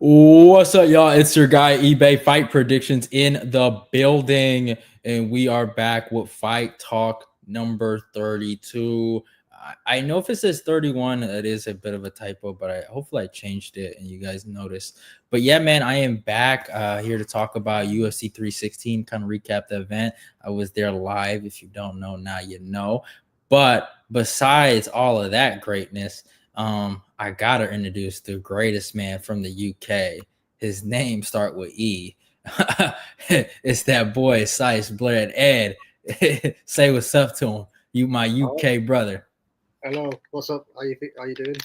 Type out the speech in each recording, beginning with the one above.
What's up, y'all? It's your guy eBay Fight Predictions in the building, and we are back with Fight Talk number 32. I know if it says 31, it is a bit of a typo, but hopefully I changed it and you guys noticed. But yeah, man, I am back here to talk about UFC 316, kind of recap the event. I was there live. If you don't know, now you know. But besides all of that greatness, I gotta introduce the greatest man from the UK. His name start with E. It's that boy, Sice Blair Ed. Say what's up to him. You my UK brother. Hello, what's up? How you doing?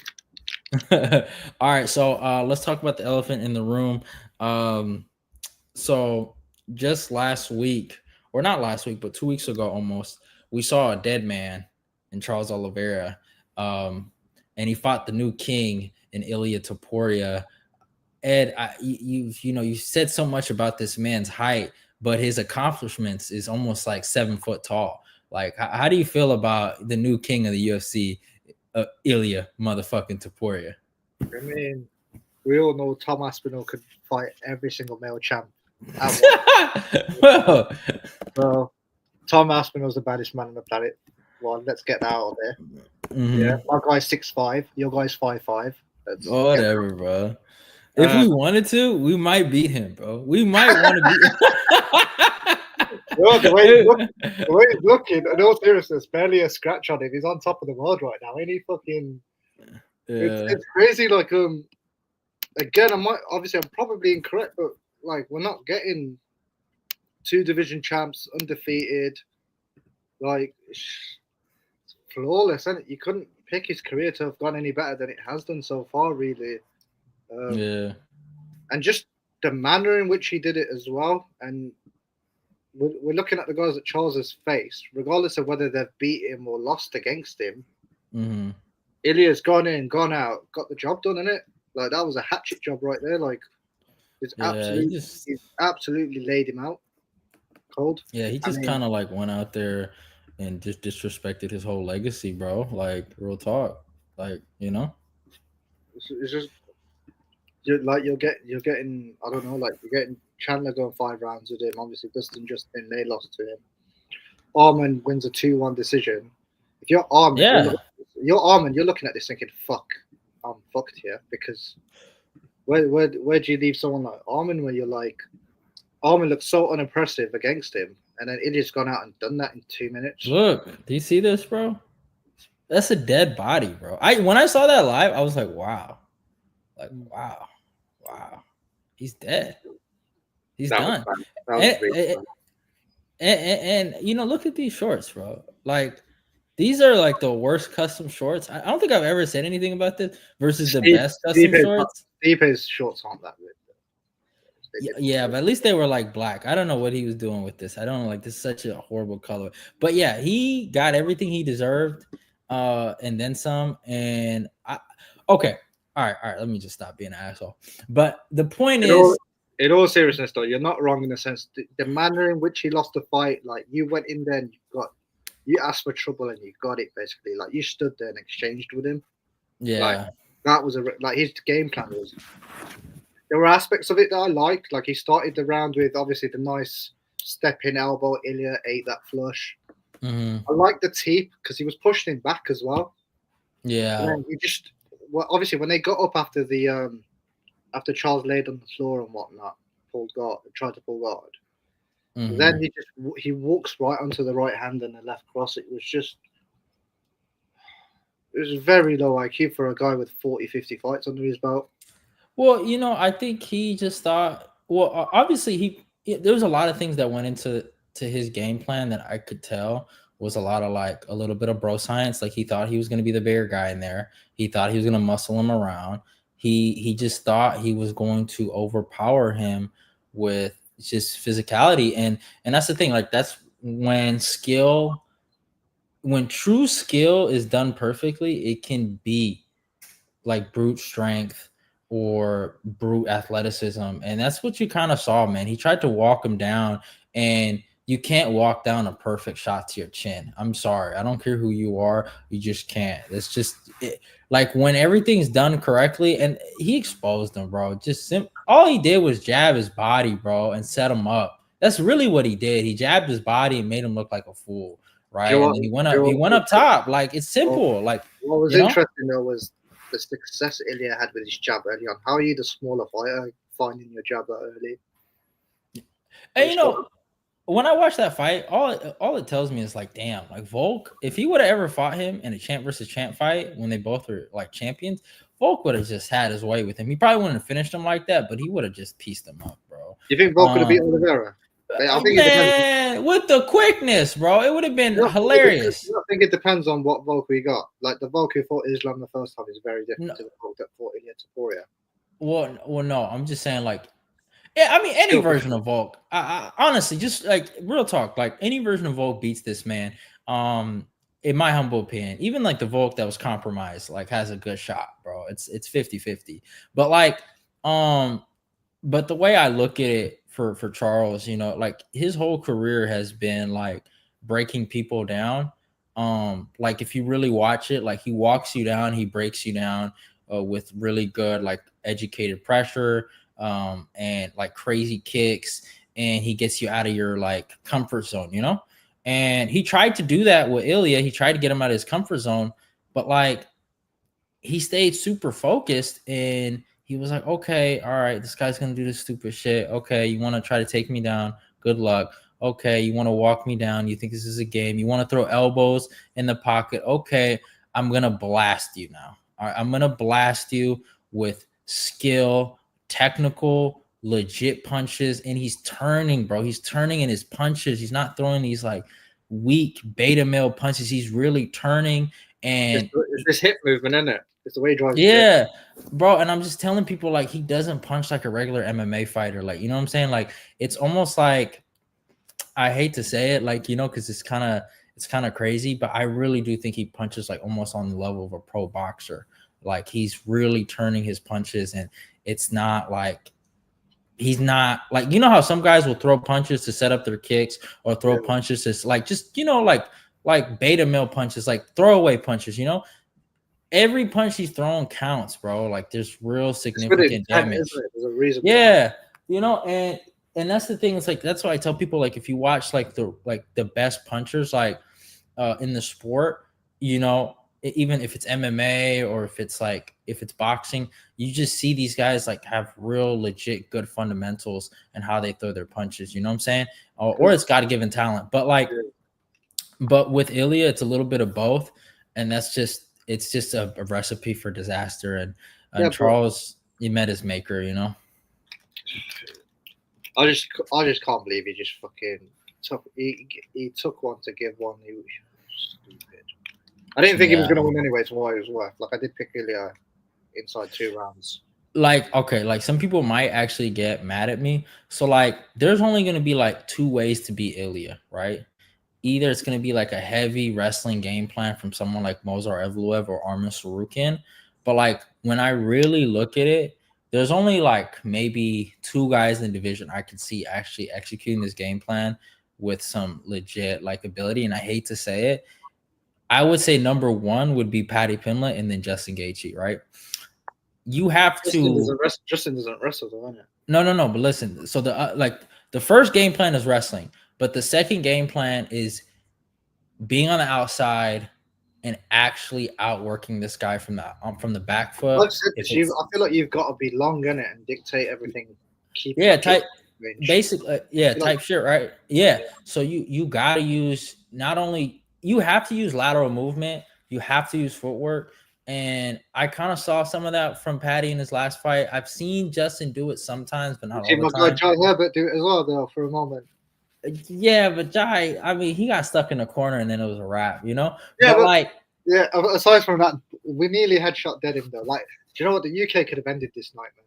All right, so let's talk about the elephant in the room. So just last week, or not last week, but 2 weeks ago almost, we saw a dead man in Charles Oliveira. And he fought the new king in Ilia Topuria. Ed, you said so much about this man's height, but his accomplishments is almost like 7 foot tall. Like, how do you feel about the new king of the UFC, Ilia motherfucking Topuria? I mean, we all know Tom Aspinall could fight every single male champ. Well, So Tom Aspinall's the baddest man on the planet. Well, let's get that out there. Yeah, my guy's 6'5", your guy's 5'5". Whatever, bro. If we wanted to, we might beat him, bro. We might want to beat well, the way he's looking, in all seriousness, barely a scratch on him. He's on top of the world right now. Ain't he fucking? It's crazy. Like again, I'm probably incorrect, but like we're not getting 2 division champs undefeated. Like it's flawless, and you couldn't pick his career to have gone any better than it has done so far, really. And just the manner in which he did it as well. And we're looking at the guys that Charles has faced, regardless of whether they've beat him or lost against him. Ilia's gone in, gone out, got the job done, innit? Like that was a hatchet job right there. Like he's absolutely laid him out cold. Yeah, he just kind of like went out there and just disrespected his whole legacy, bro. Like real talk, like it's just you're getting I don't know, like you're getting Chandler going 5 rounds with him. Obviously, Dustin Justin, they lost to him. Arman wins a 2-1 decision. If you're Arman, you're looking at this thinking, "Fuck, I'm fucked here." Because where do you leave someone like Arman where you're like, Arman looks so unimpressive against him, and then Ilia's gone out and done that in 2 minutes. Look, do you see this, bro? That's a dead body, bro. When I saw that live, I was like, wow, he's dead. He's done. And look at these shorts, bro. Like these are like the worst custom shorts. I don't think I've ever said anything about this versus the best custom shorts. Stipe's shorts aren't that good. Yeah, but at least they were like black. I don't know what he was doing with this. I don't know, like this is such a horrible color. But yeah, he got everything he deserved, and then some. And okay, all right. Let me just stop being an asshole. But the point is, in all seriousness, though, you're not wrong in the sense the manner in which he lost the fight. Like you went in there and you asked for trouble and you got it. Basically, like you stood there and exchanged with him. Yeah, like, that was his game plan was. There were aspects of it that I liked. Like he started the round with obviously the nice step-in elbow. Ilia ate that flush. I liked the teep because he was pushing him back as well. Yeah. And he just obviously when they got up after the after Charles laid on the floor and whatnot, tried to pull guard. Then he walks right onto the right hand and the left cross. It was very low IQ for a guy with 40, 50 fights under his belt. Well, I think he just thought. Well, obviously there was a lot of things that went into his game plan that I could tell was a lot of like a little bit of bro science. Like he thought he was going to be the bigger guy in there. He thought he was going to muscle him around. He just thought he was going to overpower him with just physicality, and that's the thing. Like that's when true skill is done perfectly, it can be like brute strength or brute athleticism. And that's what you kind of saw, man. He tried to walk him down, and you can't walk down a perfect shot to your chin. I'm sorry. I don't care who you are. You just can't. It's just like when everything's done correctly, and he exposed him, bro. All he did was jab his body, bro, and set him up. That's really what he did. He jabbed his body and made him look like a fool, right? And then he went up. He went up top. Like it's simple. Like what was interesting though was the success Ilya had with his jab early on. How are you, the smaller fighter, finding your jabber early? And when I watch that fight, all it tells me is like, damn, like Volk, if he would have ever fought him in a champ versus champ fight when they both were like champions, Volk would have just had his way with him. He probably wouldn't have finished him like that, but he would have just pieced him up, bro. You think Volk could have beat Oliveira? I think man, with the quickness, bro, it would have been hilarious. I think it depends on what Volk we got. Like the Volk who fought Islam the first time is very different to the Volk that fought Ilya Topuria. Well, no, I'm just saying, like, yeah, I mean, any version of Volk. I honestly, just like real talk, like any version of Volk beats this man. In my humble opinion, even like the Volk that was compromised, like has a good shot, bro. It's 50-50. But like, but the way I look at it for Charles, you know, like his whole career has been like breaking people down. Like if you really watch it, like he walks you down, he breaks you down with really good, like educated pressure. And like crazy kicks, and he gets you out of your like comfort zone, you know? And he tried to do that with Ilya. He tried to get him out of his comfort zone, but like he stayed super focused, and he was like, okay, all right, this guy's gonna do this stupid shit. Okay, you want to try to take me down? Good luck. Okay, you want to walk me down? You think this is a game? You want to throw elbows in the pocket? Okay, I'm gonna blast you now. All right, I'm gonna blast you with skill, technical, legit punches, and he's turning, bro. He's turning in his punches. He's not throwing these like weak beta male punches. He's really turning, and it's this hip movement, isn't it? It's the way he drives. Yeah, bro. And I'm just telling people, like, he doesn't punch like a regular MMA fighter. Like, you know what I'm saying? Like, it's almost like, I hate to say it, like, you know, because it's kind of crazy, but I really do think he punches like almost on the level of a pro boxer. Like he's really turning his punches, and it's not like he's not like, you know how some guys will throw punches to set up their kicks, or throw punches to like just, you know, like beta male punches, like throwaway punches, you know. Every punch he's throwing counts, bro. Like there's real significant damage. There's a reason. Yeah, you know, and that's the thing. It's like that's why I tell people, like, if you watch like the best punchers like in the sport, you know, even if it's MMA or if it's boxing, you just see these guys like have real legit good fundamentals and how they throw their punches. You know what I'm saying? Or it's God-given talent. But like, but with Ilya, it's a little bit of both, and it's just a recipe for disaster. And Charles, he met his maker. You know. I just can't believe he just fucking took. He took one to give one. He was stupid. I didn't think he was going to win anyway, to what it was worth. Like, I did pick Ilya inside 2 rounds. Like, okay, like some people might actually get mad at me. So, like, there's only going to be like 2 ways to beat Ilya, right? Either it's going to be like a heavy wrestling game plan from someone like Movsar Evloev or Arman Tsarukyan. But, like, when I really look at it, there's only like maybe 2 guys in the division I could see actually executing this game plan with some legit like ability. And I hate to say it, I would say number 1 would be Paddy Pimblett, and then Justin Gaethje, right? You have to. Justin doesn't wrestle, though, isn't it? No. But listen, so the first game plan is wrestling, but the second game plan is being on the outside and actually outworking this guy from the back foot. I feel like you've got to be long in it and dictate everything. Type basically, type shit, right? Yeah. So you got to use not only. You have to use lateral movement. You have to use footwork. And I kind of saw some of that from Paddy in his last fight. I've seen Justin do it sometimes, but not all the time. Jai Herbert do it as well, though, for a moment. Yeah, but Jai, I mean, he got stuck in the corner, and then it was a wrap, you know? Yeah, but like... Yeah, aside from that, we nearly headshot dead him, though. Like, do you know what? The UK could have ended this nightmare.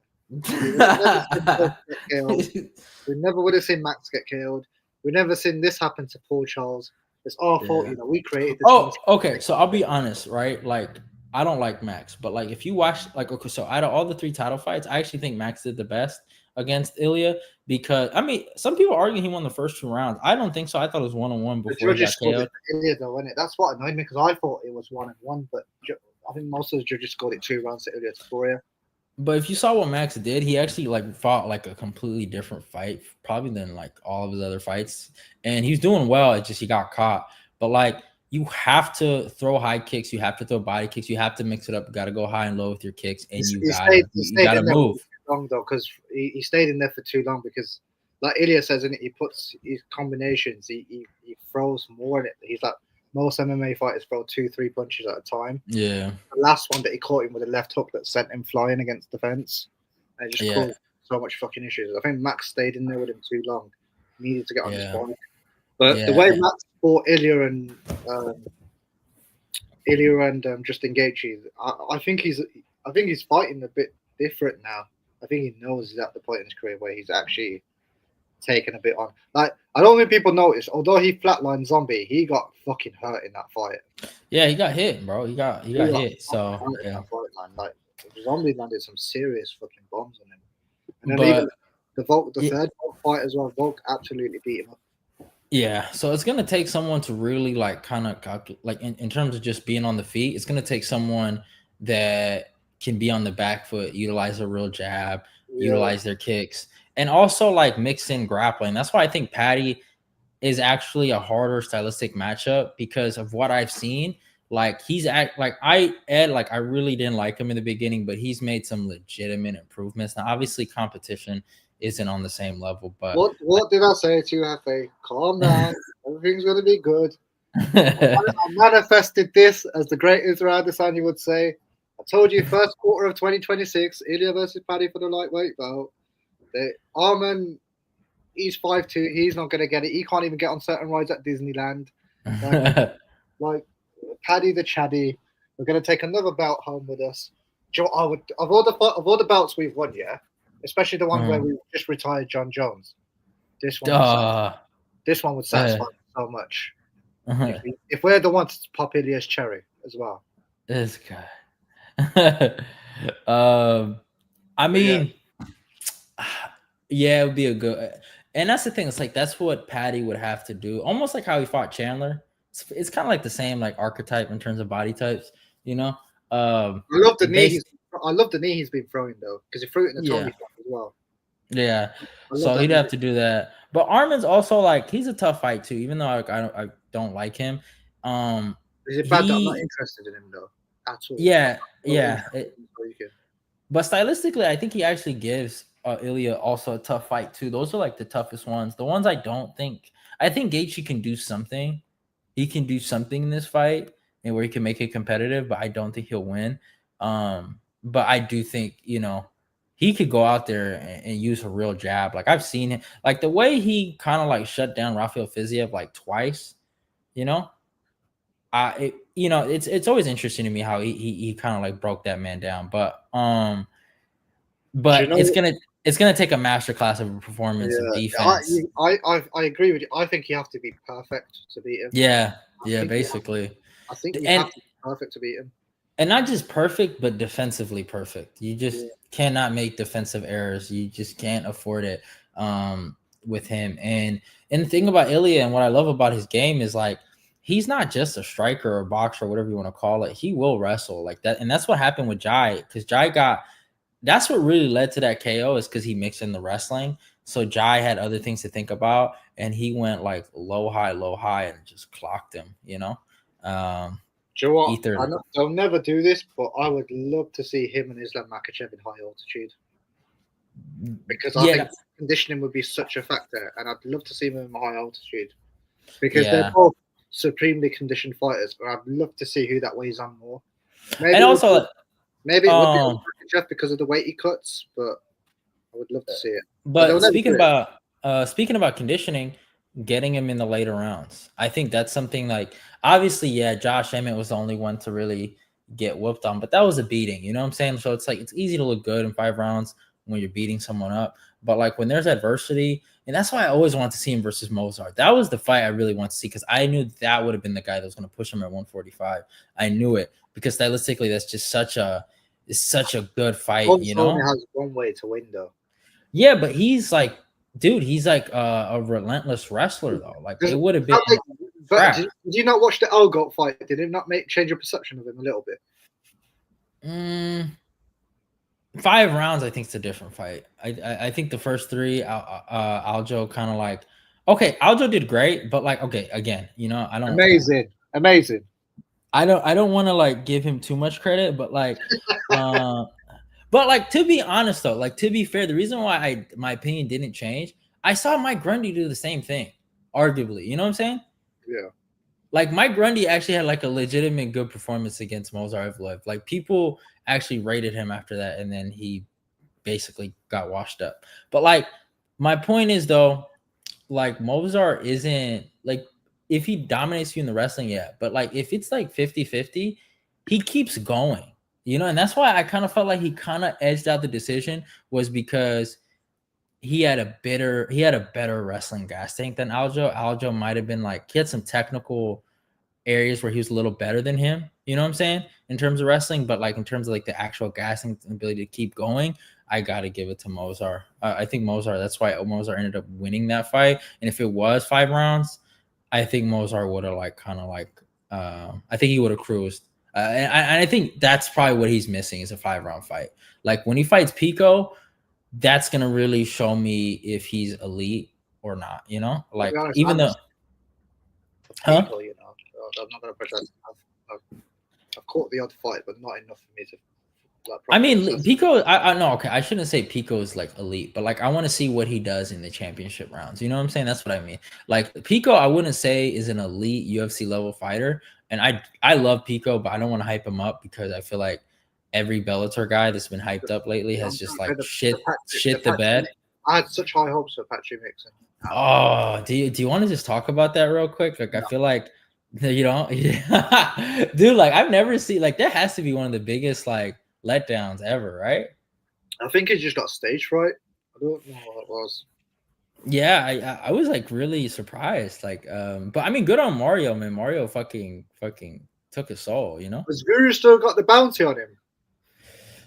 We never would have seen Max get killed. We never seen this happen to Paul Charles. It's our fault, you know. We created this. Okay. So I'll be honest, right? Like, I don't like Max, but like if you watch like okay, so out of all the 3 title fights, I actually think Max did the best against Ilya because I mean some people argue he won the first 2 rounds. I don't think so. I thought it was 1-1 The before he judges got scored it KO'd. for Ilya, though, wasn't it? That's what annoyed me because I thought it was 1-1, but I think most of the judges scored it 2 rounds to Ilya to Poirier. But if you saw what Max did, he actually like fought like a completely different fight, probably than like all of his other fights. And he was doing well. It's just he got caught. But like you have to throw high kicks, you have to throw body kicks, you have to mix it up. You got to go high and low with your kicks, and He stayed. He you stayed gotta in there move. for too long though, because he stayed in there for too long because, like Ilya says, in it, he puts his combinations. He throws more in it. He's like most MMA fighters throw 2-3 punches at a time. Yeah, The last one that he caught him with a left hook that sent him flying against the fence, and it just yeah, caused so much fucking issues. I think Max stayed in there with him too long. He needed to get on his yeah, body. But the way yeah. Max fought um, Ilya and Justin Gaethje, I think he's fighting a bit different now. I think he knows he's at the point in his career where he's actually taken a bit on. Like I don't think people notice, although he flatlined Zombie, he got fucking hurt in that fight. Yeah, he got hit, bro. He He got got hit. fucking So hurt in yeah. that fight, man. Like Zombie landed some serious fucking bombs on him, and then even But the third fight as well. Volk absolutely beat him up. yeah, so it's gonna take someone to really like kind of like in terms of just being on the feet. It's gonna take someone that can be on the back foot, utilize a real jab, Yeah, utilize their kicks, and also like mix in grappling. That's why I think Patty is actually a harder stylistic matchup because of what I've seen. Like I really didn't like him in the beginning, but he's made some legitimate improvements. Now, obviously, competition isn't on the same level, but what did I say to you, Hefe? Calm down. Everything's gonna be good. I manifested this, as the great Israel Adesanya would say. I told you, first quarter of 2026, Ilya versus Paddy for the lightweight belt. Arman, he's 5'2". He's not going to get it. He can't even get on certain rides at Disneyland. Like, like Paddy the Chaddy, we're going to take another belt home with us. I would of all the belts we've won, yeah, especially the one where we just retired John Jones. This one, would satisfy me so much. If we're the ones to pop Ilya's cherry as well. This guy. I mean, yeah, it would be a good. And that's the thing. It's like that's what Patty would have to do. Almost like how he fought Chandler. It's kind of like the same like archetype in terms of body types. You know. I love the knee. I love the knee he's been throwing though, because he threw it in the Tony fight as well. Yeah. So he'd have to do that. But Armin's also like he's a tough fight too, even though I don't like him. Is it bad that I'm not interested in him though at all? Yeah, yeah. But stylistically, I think he actually gives Ilya also a tough fight too. Those are like the toughest ones. The ones I think Gaethje can do something. He can do something in this fight and where he can make it competitive, but I don't think he'll win. But I do think, he could go out there and use a real jab. Like I've seen it, like the way he kind of like shut down Rafael Fiziev like twice, it's always interesting to me how he kind of like broke that man down. But it's gonna take a masterclass of a performance of defense. I agree with you. I think you have to be perfect to beat him. Yeah, basically. I think you have to be perfect to beat him. And not just perfect, but defensively perfect. You just cannot make defensive errors. You just can't afford it with him. And the thing about Ilya and what I love about his game is like he's not just a striker or boxer or whatever you want to call it. He will wrestle like that. And that's what happened with Jai, because Jai that's what really led to that KO is because he mixed in the wrestling. So Jai had other things to think about, and he went like low, high, and just clocked him, Do you know what? They'll never do this, but I would love to see him and Islam Makhachev in high altitude. Because I think conditioning would be such a factor, and I'd love to see them in high altitude. Because they're both supremely conditioned fighters, but I'd love to see who that weighs on more. Maybe it would be Makhachev because of the weight he cuts, but I would love to see it. But speaking about conditioning, getting him in the later rounds, I think that's something like obviously, Josh Emmett was the only one to really get whooped on, but that was a beating. You know what I'm saying? So it's like it's easy to look good in 5 rounds. when you're beating someone up. But like when there's adversity, and that's why I always wanted to see him versus Mozart. That was the fight I really want to see because I knew that would have been the guy that was going to push him at 145. I knew it because stylistically, that's just such a good fight, you Bonzo only know? has one way to win, though. Yeah, but he's like, dude, he's like a relentless wrestler though. Like it would have been But crap. did you not watch the Elgort fight? Did it not change your perception of him a little bit? Mm, 5 rounds, I think it's a different fight. I think the first three, Aljo kind of like, okay, Aljo did great, but like, okay, again, Amazing. I don't want to like give him too much credit, uh, but like to be honest though, like to be fair, the reason why my opinion didn't change, I saw Mike Grundy do the same thing, arguably. You know what I'm saying? Yeah. Like Mike Grundy actually had like a legitimate good performance against Mozart Evloev. Like people actually rated him after that, and then he basically got washed up. But like my point is though, like Mozart isn't like if he dominates you in the wrestling, yeah. But like if it's like 50-50, he keeps going. And that's why I kind of felt like he kind of edged out the decision was because he had a better wrestling gas tank than Aljo. Aljo might have been like he had some technical areas where he was a little better than him. You know what I'm saying? In terms of wrestling, but like in terms of like the actual gassing ability to keep going, I gotta give it to Mozart. I think Mozart. That's why Mozart ended up winning that fight. And if it was 5 rounds, I think Mozart would have like kind of like I think he would have cruised. And I think that's probably what he's missing is a 5 round fight. Like when he fights Pico, that's gonna really show me if he's elite or not. I'll be Like honest, even though, huh? people, I'm not going to pretend I've caught the odd fight, but not enough for me to like. I mean, Pico. I no, okay. I shouldn't say Pico is like elite, but like I want to see what he does in the championship rounds. You know what I'm saying? That's what I mean. Like Pico, I wouldn't say is an elite UFC level fighter, and I love Pico, but I don't want to hype him up because I feel like every Bellator guy that's been hyped up lately has just like shit the bed. I had such high hopes for Patrick Mixon. Oh, do you want to just talk about that real quick? Like, I feel like yeah. Dude. Like, I've never seen like there has to be one of the biggest like letdowns ever, right? I think he just got stage fright. I don't know what it was. Yeah, I was like really surprised. Like, but I mean, good on Mario, man. Mario fucking took his soul, Has Guru still got the bounty on him?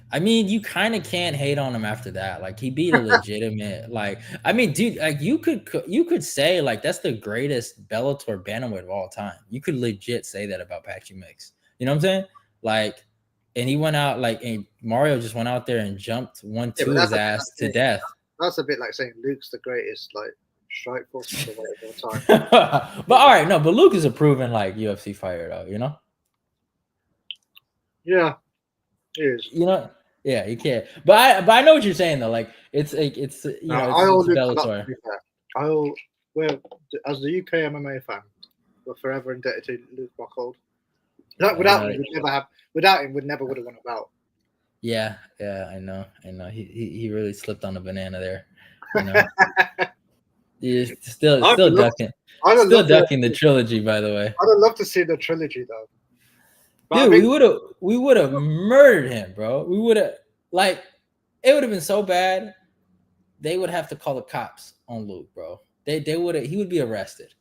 I mean, you kind of can't hate on him after that. Like he beat a legitimate, like I mean, dude, like you could say like that's the greatest Bellator bantamweight of all time. You could legit say that about Patrick Mix. You know what I'm saying? Like, and he went out like, and Mario just went out there and jumped 1-2 his ass to death. That's a bit like saying Luke's the greatest like strike force of all time. But all right, no, but Luke is a proven like UFC fighter, though. Yeah, he is. Yeah, you can't. But I know what you're saying though. Like it's it's Bellator. Well, as the UK MMA fan, we're forever indebted to Luke Rockhold. Without him, we'd never would have won a bout. Yeah, I know. He really slipped on a banana there. He's still ducking. Ducking the trilogy, by the way. I'd have loved to see the trilogy though. But dude, we would have murdered him, bro. We would have like it would have been so bad. They would have to call the cops on Luke, bro. He would be arrested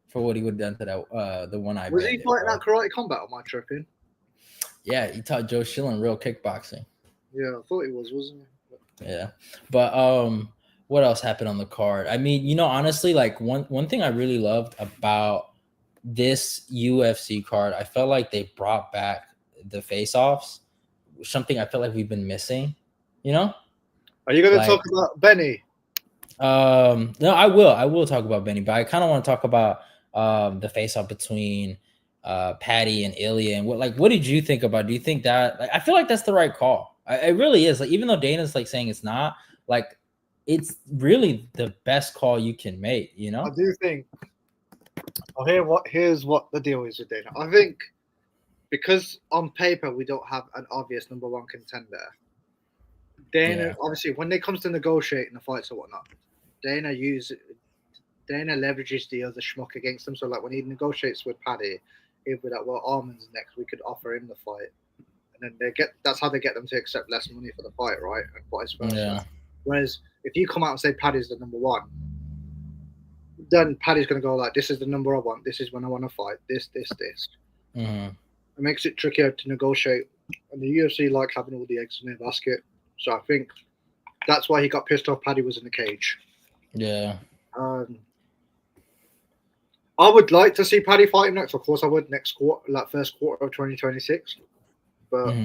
for what he would have done to that the one eye. Was he fighting that karate combat? Am I tripping? Yeah, he taught Joe Schilling real kickboxing. Yeah, I thought he was, wasn't he? Yeah, but what else happened on the card? I mean, honestly, like one thing I really loved about this UFC card, I felt like they brought back the face-offs, something I feel like we've been missing. Are you going to talk about Benny? No, I will talk about Benny, but I kind of want to talk about the face-off between Patty and Ilya, and what did you think about? Do you think that I feel like that's the right call? It really is. Like even though Dana's like saying it's not, like it's really the best call you can make. I do think. Here's what the deal is with Dana. I think because on paper we don't have an obvious number one contender. Dana obviously when it comes to negotiating the fights or whatnot, Dana leverages the other schmuck against them. So like when he negotiates with Paddy, he'll be like, "Well, Arman's next. We could offer him the fight." and then that's how they get them to accept less money for the fight, right? And vice versa. Yeah. Whereas if you come out and say Paddy's the number one, then Paddy's gonna go like, this is the number I want. This is when I want to fight. This. Mm-hmm. It makes it trickier to negotiate, and the UFC like having all the eggs in their basket. So I think that's why he got pissed off. Paddy was in the cage. Yeah. I would like to see Paddy fight him next. Of course, I would next quarter, like first quarter of 2026. But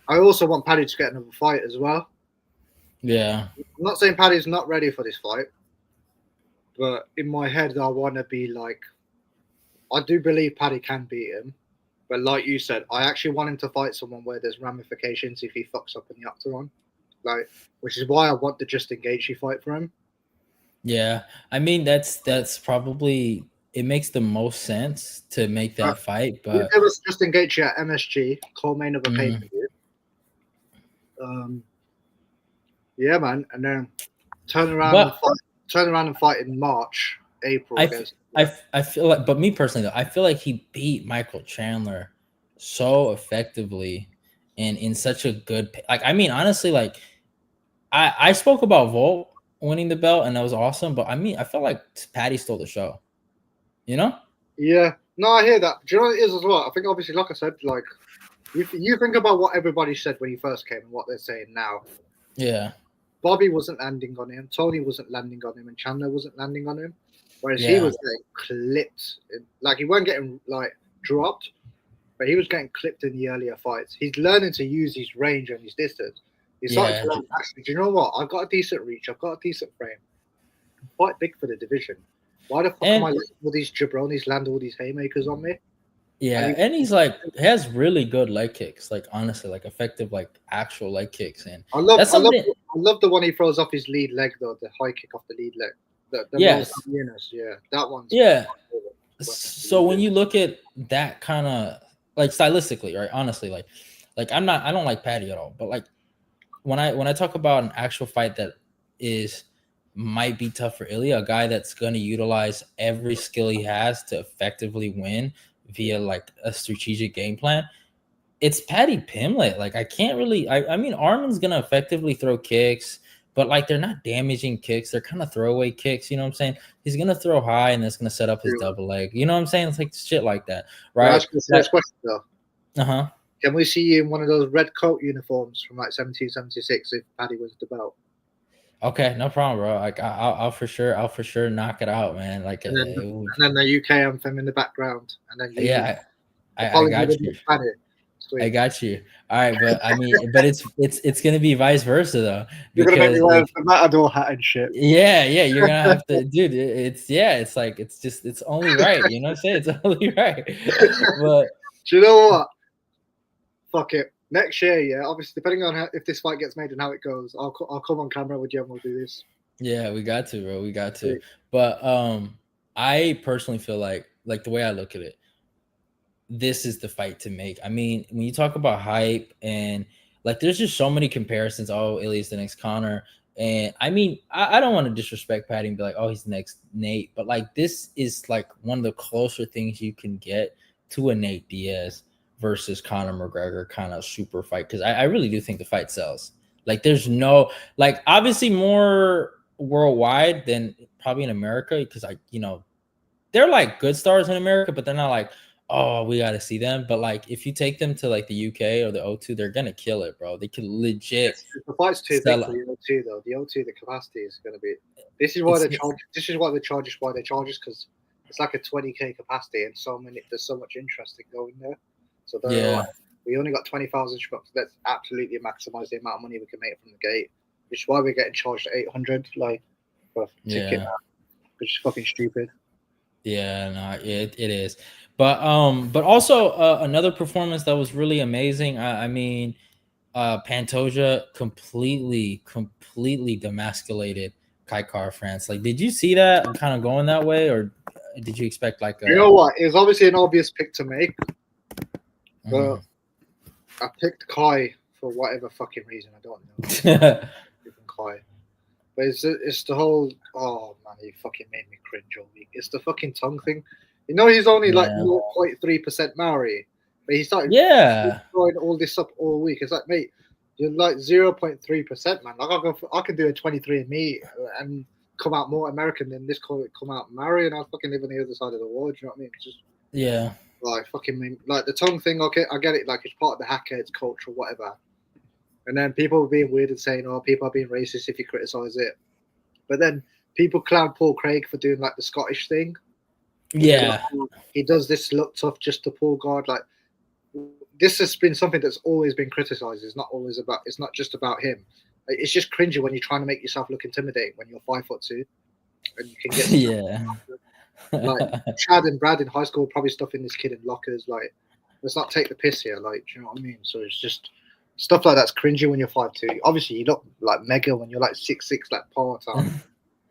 I also want Paddy to get another fight as well. Yeah. I'm not saying Paddy's not ready for this fight, but in my head, I want to be like, I do believe Paddy can beat him. But like you said, I actually want him to fight someone where there's ramifications if he fucks up in the octagon. Like, which is why I want the Justin Gaethje fight for him. Yeah, I mean that's probably it makes the most sense to make that fight, but it was Justin Gaethje at MSG, co-main of a pay-per-view. Yeah, man, and then turn around and fight in March, April. I feel like, but me personally though, I feel like he beat Michael Chandler so effectively and in such a good, like, I mean, honestly, like I spoke about Volt winning the belt and that was awesome, but I mean, I felt like Paddy stole the show, you know? Yeah, no, I hear that. Do you know what it is as well? I think obviously, like I said, like you think about what everybody said when he first came and what they're saying now. Yeah. Bobby wasn't landing on him, Tony wasn't landing on him, and Chandler wasn't landing on him. Whereas he was getting clipped. Like, he wasn't getting, like, dropped, but he was getting clipped in the earlier fights. He's learning to use his range and his distance. He's starting to learn, actually, do you know what? I've got a decent reach. I've got a decent frame. I'm quite big for the division. Why the fuck am I letting all these jabronis land all these haymakers on me? Yeah, and he's like, he has really good leg kicks, like, honestly, like effective, like actual leg kicks. And I love the one he throws off his lead leg, though, the high kick off the lead leg. Yes. Yeah, that one's. Yeah. So when you look at that kind of, like, stylistically, right? Honestly, like I don't like Paddy at all, but like when I talk about an actual fight that might be tough for Ilya, a guy that's going to utilize every skill he has to effectively win via like a strategic game plan, it's Paddy Pimblett. Like, I can't really, I mean, Armin's going to effectively throw kicks, but like they're not damaging kicks. They're kind of throwaway kicks. You know what I'm saying? He's going to throw high and that's going to set up his double leg. You know what I'm saying? It's like shit like that. Right. Well, that's the next question though. Uh-huh. Can we see you in one of those red coat uniforms from like 1776 if Paddy wins the belt? Okay, no problem, bro. Like I'll for sure knock it out, man. Like, and then the UK anthem in the background, and then I got you. I got you. All right, but I mean, but it's gonna be vice versa though. You're gonna make me wear the Matador hat and shit. Yeah, you're gonna have to, dude. It's like it's only right. You know what I'm saying? It's only right. But do you know what? Fuck it. Next year, yeah. Obviously, depending on if this fight gets made and how it goes, I'll come on camera with you and we'll do this. Yeah, we got to, bro. We got to. But I personally feel like the way I look at it, this is the fight to make. I mean, when you talk about hype and like, there's just so many comparisons. Oh, Ilya's the next Conor. And I mean, I don't want to disrespect Paddy and be like, oh, he's the next Nate. But like, this is like one of the closer things you can get to a Nate Diaz versus Conor McGregor kind of super fight. Because I really do think the fight sells. Like, there's no, like, obviously more worldwide than probably in America. Because, like, you know, they're like good stars in America, but they're not like, oh, we got to see them. But like, if you take them to like the UK or the O2, they're going to kill it, bro. They could legit. The fight's too big for the O2, though. The O2, the capacity is going to be. This is why they charge. This is why they charge us. Why they charge us, because it's like a 20K capacity, and there's so much interest in going there. So like, we only got 20,000 shots. Let's absolutely maximize the amount of money we can make from the gate. Which is why we're getting charged 800, like, for a ticket, which is fucking stupid. Yeah, no, it is. But also another performance that was really amazing. I mean, Pantoja completely demasculated Kai Kara-France. Like, did you see that kind of going that way, or did you expect like you know what? It was obviously an obvious pick to make, but I picked Kai for whatever fucking reason. I don't know. Kai. But it's the whole, oh man, he fucking made me cringe all week. It's the fucking tongue thing. You know, he's only like 0.3% Maori, But he started Yeah. throwing all this up all week. It's like, mate, you're like 0.3%, man. Like I could do a 23andMe and come out more American than this come out Maori, and I'll fucking live on the other side of the world. You know what I mean? It's just Yeah. like fucking like the tongue thing. Okay, I get it. Like it's part of the hackheads culture, whatever. And then people are being weird and saying, "Oh, people are being racist if you criticize it." But then people clown Paul Craig for doing like the Scottish thing. Yeah. Like, he does this look tough just to pull guard. Like this has been something that's always been criticized. It's not always about. It's not just about him. Like, it's just cringy when you're trying to make yourself look intimidating when you're 5'2" and you can get Yeah. like Chad and Brad in high school probably stuffing this kid in lockers. Like, let's not take the piss here. Like, do you know what I mean? So it's just stuff like that's cringy when you're 5'2". Obviously, you look like mega when you're like 6'6", like part-time.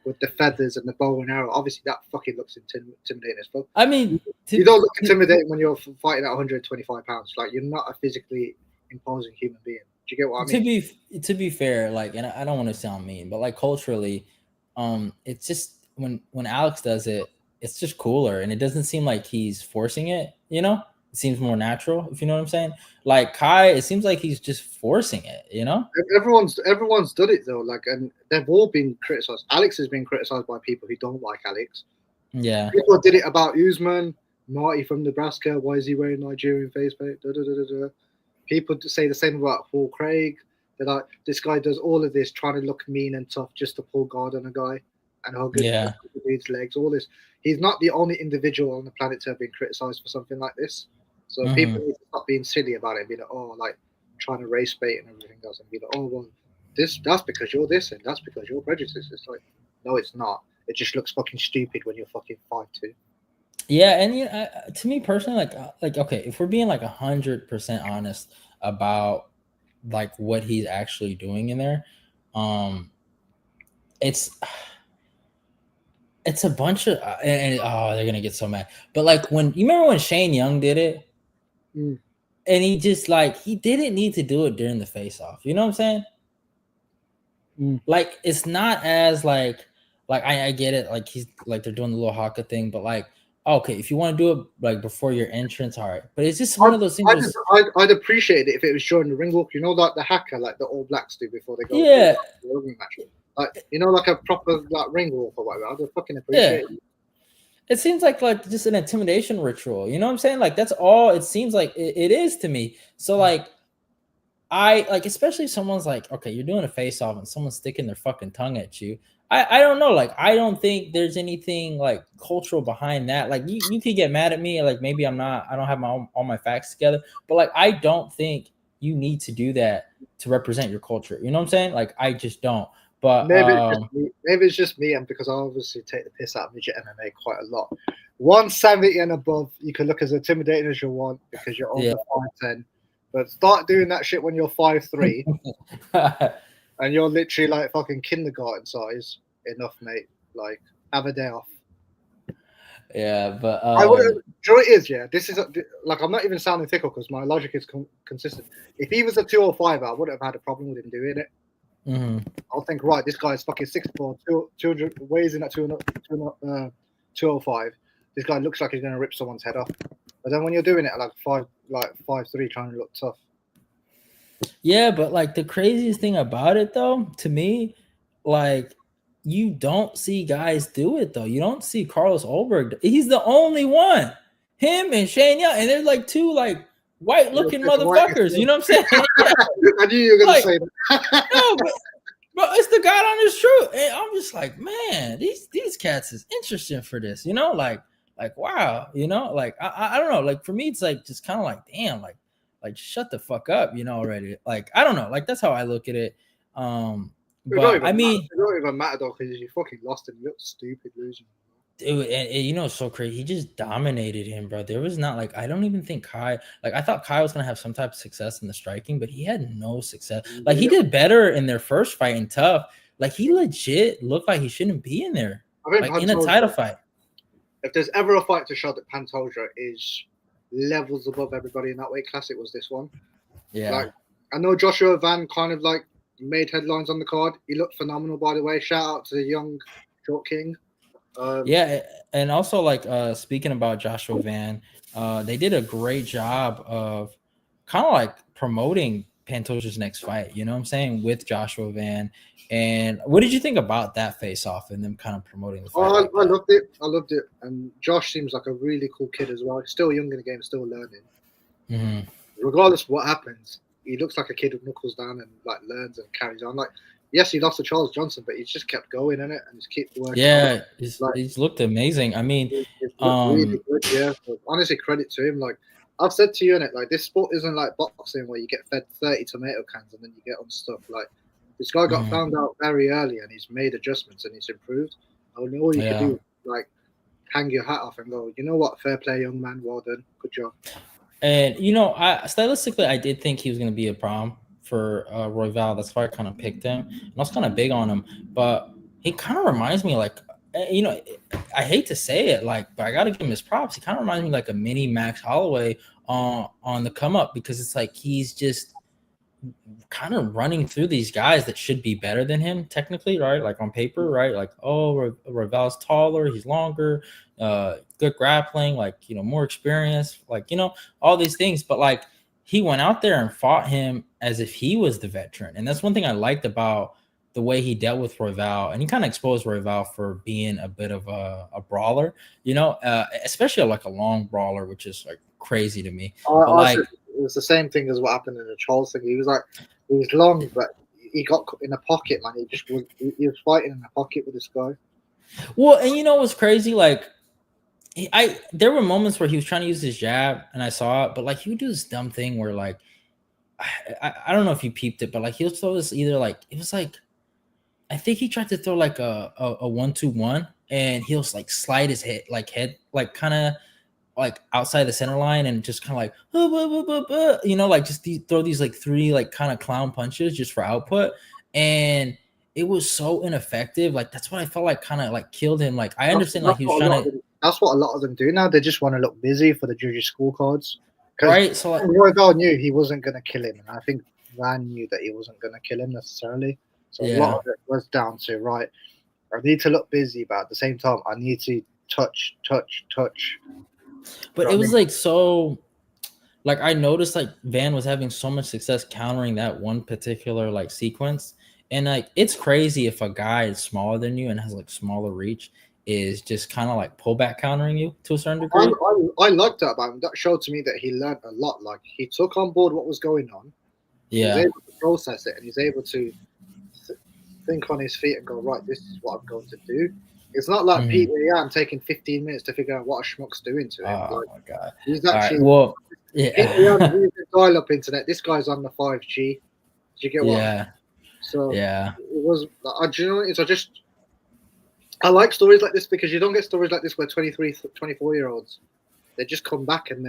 With the feathers and the bow and arrow, obviously that fucking looks intimidating as fuck. I mean, you don't look intimidating when you're fighting at 125 pounds. Like you're not a physically imposing human being. Do you get what I mean? To be fair, like, and I don't want to sound mean, but like culturally, it's just when Alex does it, it's just cooler, and it doesn't seem like he's forcing it. You know, it seems more natural. If you know what I'm saying. Like Kai, it seems like he's just forcing it. You know, everyone's done it though. Like, and they've all been criticized. Alex has been criticized by people who don't like Alex. Yeah, people did it about Usman, Marty from Nebraska. Why is he wearing Nigerian face paint? People say the same about Paul Craig. They're like, this guy does all of this trying to look mean and tough just to pull guard on a guy and hug his legs. All this. He's not the only individual on the planet to have been criticized for something like this. So people need to stop being silly about it and be like, oh, like trying to race bait and everything else, and be like, oh, well, that's because you're this and that's because you're prejudiced. It's like, no, it's not. It just looks fucking stupid when you're fucking 5'2". Yeah, and you know, to me personally, like okay, if we're being like 100% honest about like what he's actually doing in there, it's a bunch of and oh, they're gonna get so mad. But like when you remember when Shane Young did it, and he just like he didn't need to do it during the face off. You know what I'm saying? Like it's not as like I get it. Like he's like they're doing the little haka thing, but like okay, if you want to do it like before your entrance, all right. But it's just one of those things. I'd appreciate it if it was during the ring walk. You know, like the haka, like the All Blacks do before they go. Yeah. To the rugby match. Like you know, like a proper like ring walk or whatever. I'd fucking appreciate it. It seems like just an intimidation ritual. You know what I'm saying? Like that's all it seems like it is to me. So like I like, especially if someone's like, okay, you're doing a face off and someone's sticking their fucking tongue at you. I don't know. Like, I don't think there's anything like cultural behind that. Like you could get mad at me. Like maybe I don't have all my facts together, but like, I don't think you need to do that to represent your culture. You know what I'm saying? Like, I just don't. But maybe it's just me, and because I obviously take the piss out of midget MMA quite a lot. 170 and above, you can look as intimidating as you want because you're over 5'10". But start doing that shit when you're 5'3", and you're literally like fucking kindergarten size. Enough, mate. Like, have a day off. Yeah, but I would. Do you know what it is? Yeah, this is like I'm not even sounding fickle because my logic is consistent. If he was a 205, I wouldn't have had a problem with him doing it. I'll think, right, this guy's fucking 6'4", 200, weighs in at 205. This guy looks like he's going to rip someone's head off. But then when you're doing it at like 5'3", trying to look tough. Yeah, but like the craziest thing about it though, to me, like you don't see guys do it though. You don't see Carlos Ulberg. He's the only one. Him and Shane Young, and they're like two like white looking motherfuckers. You know what I'm saying? Yeah. I knew you were gonna say that. No, but it's the God honest truth. And I'm just like, man, these cats is interesting for this, you know, like wow, you know, like I don't know, like for me, it's like just kind of like, damn, like shut the fuck up, you know, already. Like I don't know, like that's how I look at it. But I mean, it don't even matter though because you fucking lost and you look stupid losing. Dude, and you know, it's so crazy. He just dominated him, bro. There was not like I don't even think Kai. Like I thought Kai was gonna have some type of success in the striking, but he had no success. Like he did better in their first fight in Tough. Like he legit looked like he shouldn't be in there, like in a title fight. If there's ever a fight to show that Pantoja is levels above everybody in that weight class, it was this one. Yeah, like I know Joshua Van kind of like made headlines on the card. He looked phenomenal, by the way. Shout out to the young short king. Yeah, and also like speaking about Joshua Van, they did a great job of kind of like promoting Pantoja's next fight. You know what I'm saying, with Joshua Van. And what did you think about that face off and them kind of promoting the fight Oh, like I that? loved it. I loved it. And Josh seems like a really cool kid as well. He's still young in the game, still learning. Mm-hmm. Regardless of what happens, he looks like a kid with knuckles down and like learns and carries on. Like, yes, he lost to Charles Johnson, but he's just kept going in it and he's kept working hard. Yeah, Like, he's looked amazing. I mean, it looked really um, good. Yeah, so honestly, credit to him. Like I've said to you in it, like this sport isn't like boxing where you get fed 30 tomato cans and then you get unstuck. Like this guy got mhm, found out very early and he's made adjustments and he's improved. And all you could yeah. do, like, hang your hat off and go, you know what, fair play, young man, well done, good job. And I stylistically I did think he was going to be a problem for Royval. That's why I kind of picked him. And I was kind of big on him, but he kind of reminds me like I hate to say it, like, but I got to give him his props. He kind of reminds me like a mini Max Holloway on the come up, because it's like he's just kind of running through these guys that should be better than him technically, right? Like on paper, right? Like, oh, Ravel's taller, he's longer, good grappling, like, more experience, like, all these things. But like, he went out there and fought him as if he was the veteran. And that's one thing I liked about the way he dealt with Royval. And he kind of exposed Royval for being a bit of a brawler, especially like a long brawler, which is like crazy to me. But I like, said it was the same thing as what happened in the Charles thing. He was like, he was long, but he got in a pocket, man. He just was, he was fighting in a pocket with this guy. well, and what's crazy? Like, there were moments where he was trying to use his jab, and I saw it, but like he would do this dumb thing where like I don't know if you peeped it, but like he'll throw this either like it was like I think he tried to throw like a 1-2-1, and he'll like slide his head like kind of like outside the center line and just kind of like like just throw these like three like kind of clown punches just for output, and it was so ineffective. Like that's what I felt like kind of like killed him. Like I understand like he was trying to That's what a lot of them do now. They just want to look busy for the judges' scorecards. Because right. So like Royval knew he wasn't going to kill him, and I think Van knew that he wasn't going to kill him necessarily. So a lot yeah. of it was down to right. I need to look busy, but at the same time, I need to touch. But You know it what I was mean? like so like I noticed like Van was having so much success countering that one particular like sequence. And like it's crazy if a guy is smaller than you and has like smaller reach is just kind of like pullback countering you to a certain degree. I liked that about him. That showed to me that he learned a lot. Like he took on board what was going on. He was Yeah. able to process it, and he's able to think on his feet and go, right, this is what I'm going to do. It's not like Mhm. Pete where I'm taking 15 minutes to figure out what a schmuck's doing to him. Oh Like my god. he's All right. actually Well, Pete Leon, yeah. he's the dial up internet. This guy's on the 5G. Do you get what I mean? Yeah. So Yeah. it was do you know it's I like stories like this because you don't get stories like this where 23, 24-year-olds they just come back and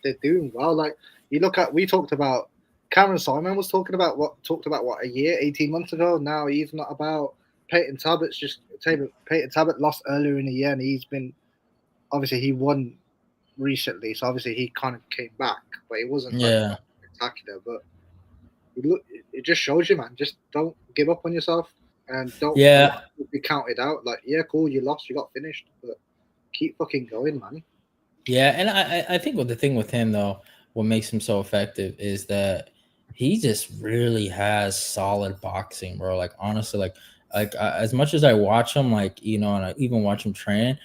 they're doing well. Like you look at we talked about Cameron Simon was talked about what a year, 18 months ago. Now he's not about Peyton Tablett's just Peyton Tablett lost earlier in the year and he's been obviously he won recently, so obviously he kind of came back, but it wasn't like Yeah. spectacular. But it just shows you, man. Just don't give up on yourself and don't Yeah. be counted out. Like, yeah, cool, you lost, you got finished, but keep fucking going, man. Yeah, and I think what the thing with him though, what makes him so effective is that he just really has solid boxing, bro. Like honestly, like as much as I watch him, like and I even watch him train,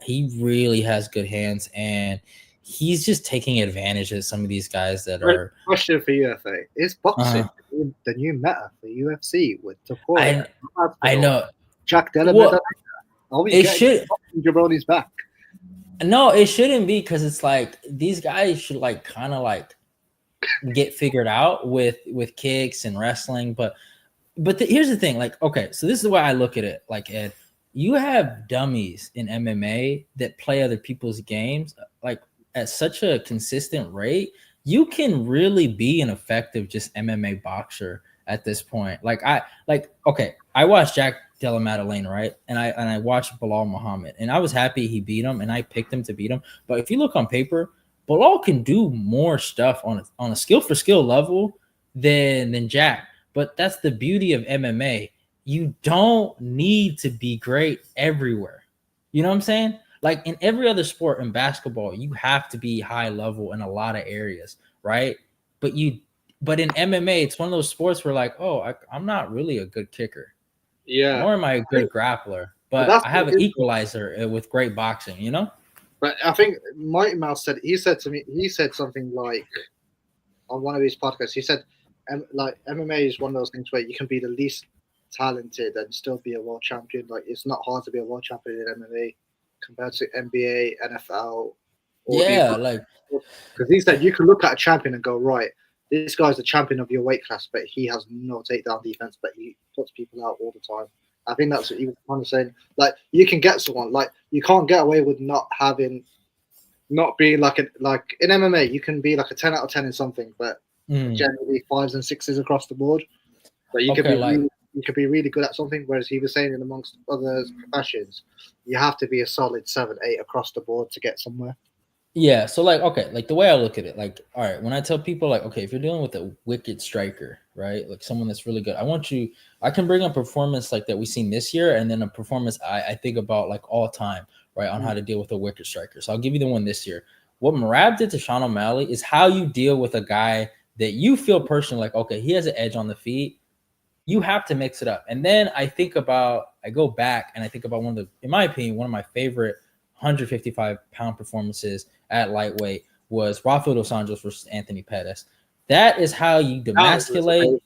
he really has good hands, and he's just taking advantage of some of these guys that are. Question for UFA: is boxing Uh, the new meta for UFC with Topuria, I I know. Jack Della Well, Are we it getting should. Jabroni's back? No, it shouldn't be, because it's like these guys should like kind of like get figured out with kicks and wrestling. But here's the thing, like, okay, so this is the way I look at it. Like, Ed, you have dummies in MMA that play other people's games like at such a consistent rate. You can really be an effective just MMA boxer at this point. Okay, I watched Jack Della Maddalena, right? And I watched Bilal Muhammad, and I was happy he beat him, and I picked him to beat him. But if you look on paper, Bilal can do more stuff on a skill for skill level than Jack. But that's the beauty of MMA. You don't need to be great everywhere. You know what I'm saying? Like in every other sport, in basketball, you have to be high level in a lot of areas, right? But but in MMA, it's one of those sports where like, oh, I'm not really a good kicker, Yeah, nor am I a I good think, grappler, but but that's I what have an it is, though. equalizer with great boxing, you know? But I think Mighty Mouse said he said to me he said something like on one of his podcasts. He said, like MMA is one of those things where you can be the least talented and still be a world champion. Like it's not hard to be a world champion in MMA compared to NBA, NFL, or these. Yeah, like Because he said you can look at a champion and go, right, this guy's the champion of your weight class, but he has no takedown defense, but he puts people out all the time. I think that's what he was kind of saying. Like you can get someone, like you can't get away with not being like in MMA, you can be like a 10 out of 10 in something, but mm, generally fives and sixes across the board. But okay, like you could be really good at something. Whereas he was saying in amongst other professions, you have to be a solid 7, 8 across the board to get somewhere. yeah, so like okay, like the way I look at it, like all right, when I tell people like okay, if you're dealing with a wicked striker, right, like someone that's really good, I can bring a performance like that we've seen this year, and then a performance I think about like all time, right, on how to deal with a wicked striker. So I'll give you the one this year. What Marab did to Sean O'Malley is how you deal with a guy that you feel personally like okay, he has an edge on the feet. You have to mix it up. And then I go back and I think about in my opinion, one of my favorite 155-pound performances at lightweight was Rafael dos Anjos versus Anthony Pettis. That is how you That was demasculate. amazing.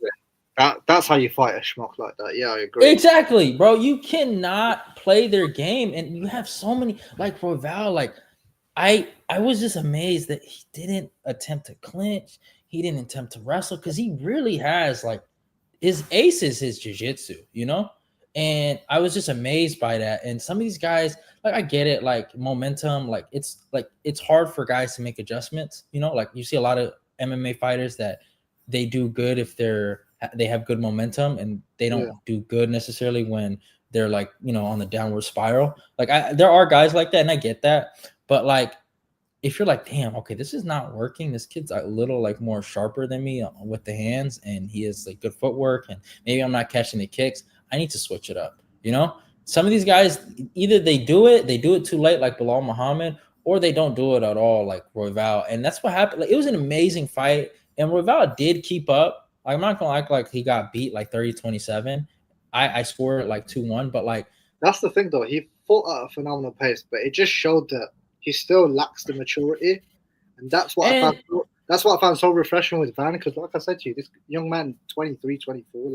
That's how you fight a schmuck like that. Yeah, I agree. Exactly, bro. You cannot play their game. And you have so many, like Roval, like I was just amazed that he didn't attempt to clinch. He didn't attempt to wrestle because he really has like his ace is his jiu-jitsu, you know? And I was just amazed by that. And some of these guys, like I get it, like momentum, like it's hard for guys to make adjustments, you know, like you see a lot of MMA fighters that they do good if they have good momentum and they Yeah, don't do good necessarily when they're like, you know, on the downward spiral. Like there are guys like that and I get that. But like if you're like, damn, okay, this is not working. This kid's a little like more sharper than me with the hands, and he has like good footwork, and maybe I'm not catching the kicks. I need to switch it up. You know, some of these guys either they do it too late, like Bilal Muhammad, or they don't do it at all, like Royval. And that's what happened. Like, it was an amazing fight, and Royval did keep up. I'm not gonna act like he got beat like 30-27. I scored like 2-1, but like that's the thing though. He fought at a phenomenal pace, but it just showed that he still lacks the maturity, and that's what I and found. That's what I found so refreshing with Van, because like I said to you, this young man, 23, 24,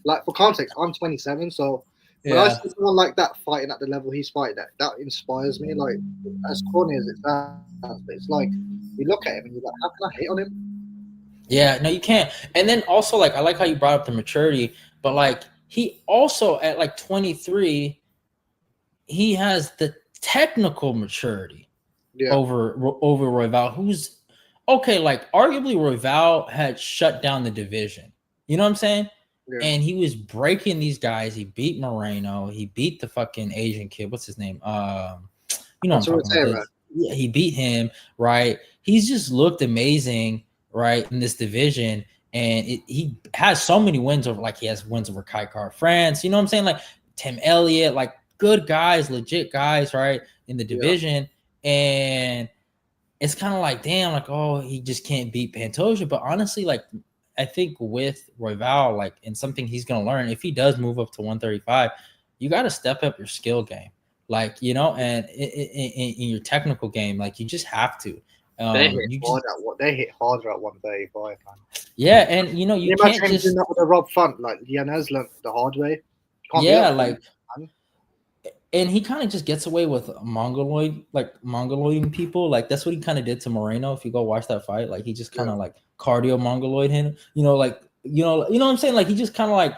like for context, I'm 27, so when I yeah. see someone like that fighting at the level he's fighting at, that inspires me. Like as corny as it sounds, but it's like you look at him and you're like, how can I hate on him? Yeah, no, you can't. And then also, like, I like how you brought up the maturity, but like, he also at like 23, he has the technical maturity Yeah, over Royval, who's okay. Like, arguably, Royval had shut down the division. You know what I'm saying? yeah. And he was breaking these guys. He beat Moreno. He beat the fucking Asian kid. What's his name? You know what I'm That's what I'm talking about. saying, right? Yeah, he beat him, right? He's just looked amazing, right, in this division. And he has so many wins over, like, he has wins over Kai Car France. You know what I'm saying? Like, Tim Elliott, like, good guys, legit guys, right, in the Yeah. division. And it's kind of like, damn, like, oh, he just can't beat Pantoja. But honestly, like, I think with Royval, like, and something he's going to learn, if he does move up to 135, you got to step up your skill game. Like, you know, and in your technical game, like, you just have to. They hit You just, hard at what they hit harder at 135, man. yeah. And, you know, Can you you can't imagine him doing just, that with a Rob Font? Like Yanez learned the hard way. Can't do yeah, that, like, man. and he kind of just gets away with mongoloiding people. Like that's what he kind of did to Moreno. If you go watch that fight, like he just kind Yeah, of like cardio mongoloid him. You know, like you know what I'm saying. Like he just kind of like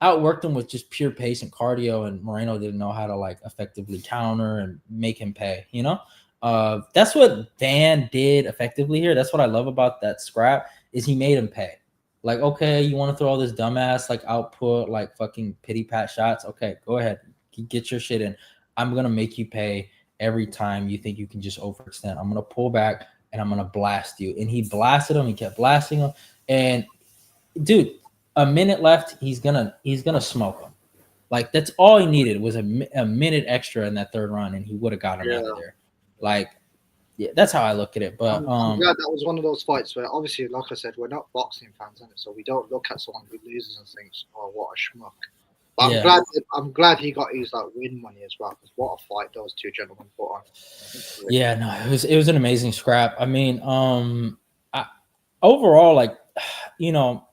outworked him with just pure pace and cardio, and Moreno didn't know how to like effectively counter and make him pay. You know, that's what Van did effectively here. That's what I love about that scrap is he made him pay. Like, okay, you want to throw all this dumbass like output, like fucking pity pat shots? Okay, go ahead, get your shit in. I'm gonna make you pay every time you think you can just overextend. I'm gonna pull back and I'm gonna blast you. And he blasted him. He kept blasting him. And dude, a minute left. He's gonna smoke him. Like that's all he needed was a minute extra in that third round, and he would have got him out of Yeah. there. Like, yeah, that's how I look at it. But I'm glad that was one of those fights where, obviously, like I said, we're not boxing fans, so we don't look at someone who loses and think, "Oh, what a schmuck." But yeah, I'm glad he got his like win money as well. Because what a fight those two gentlemen put on. yeah, no, it was an amazing scrap. I mean, I, overall, like, you know,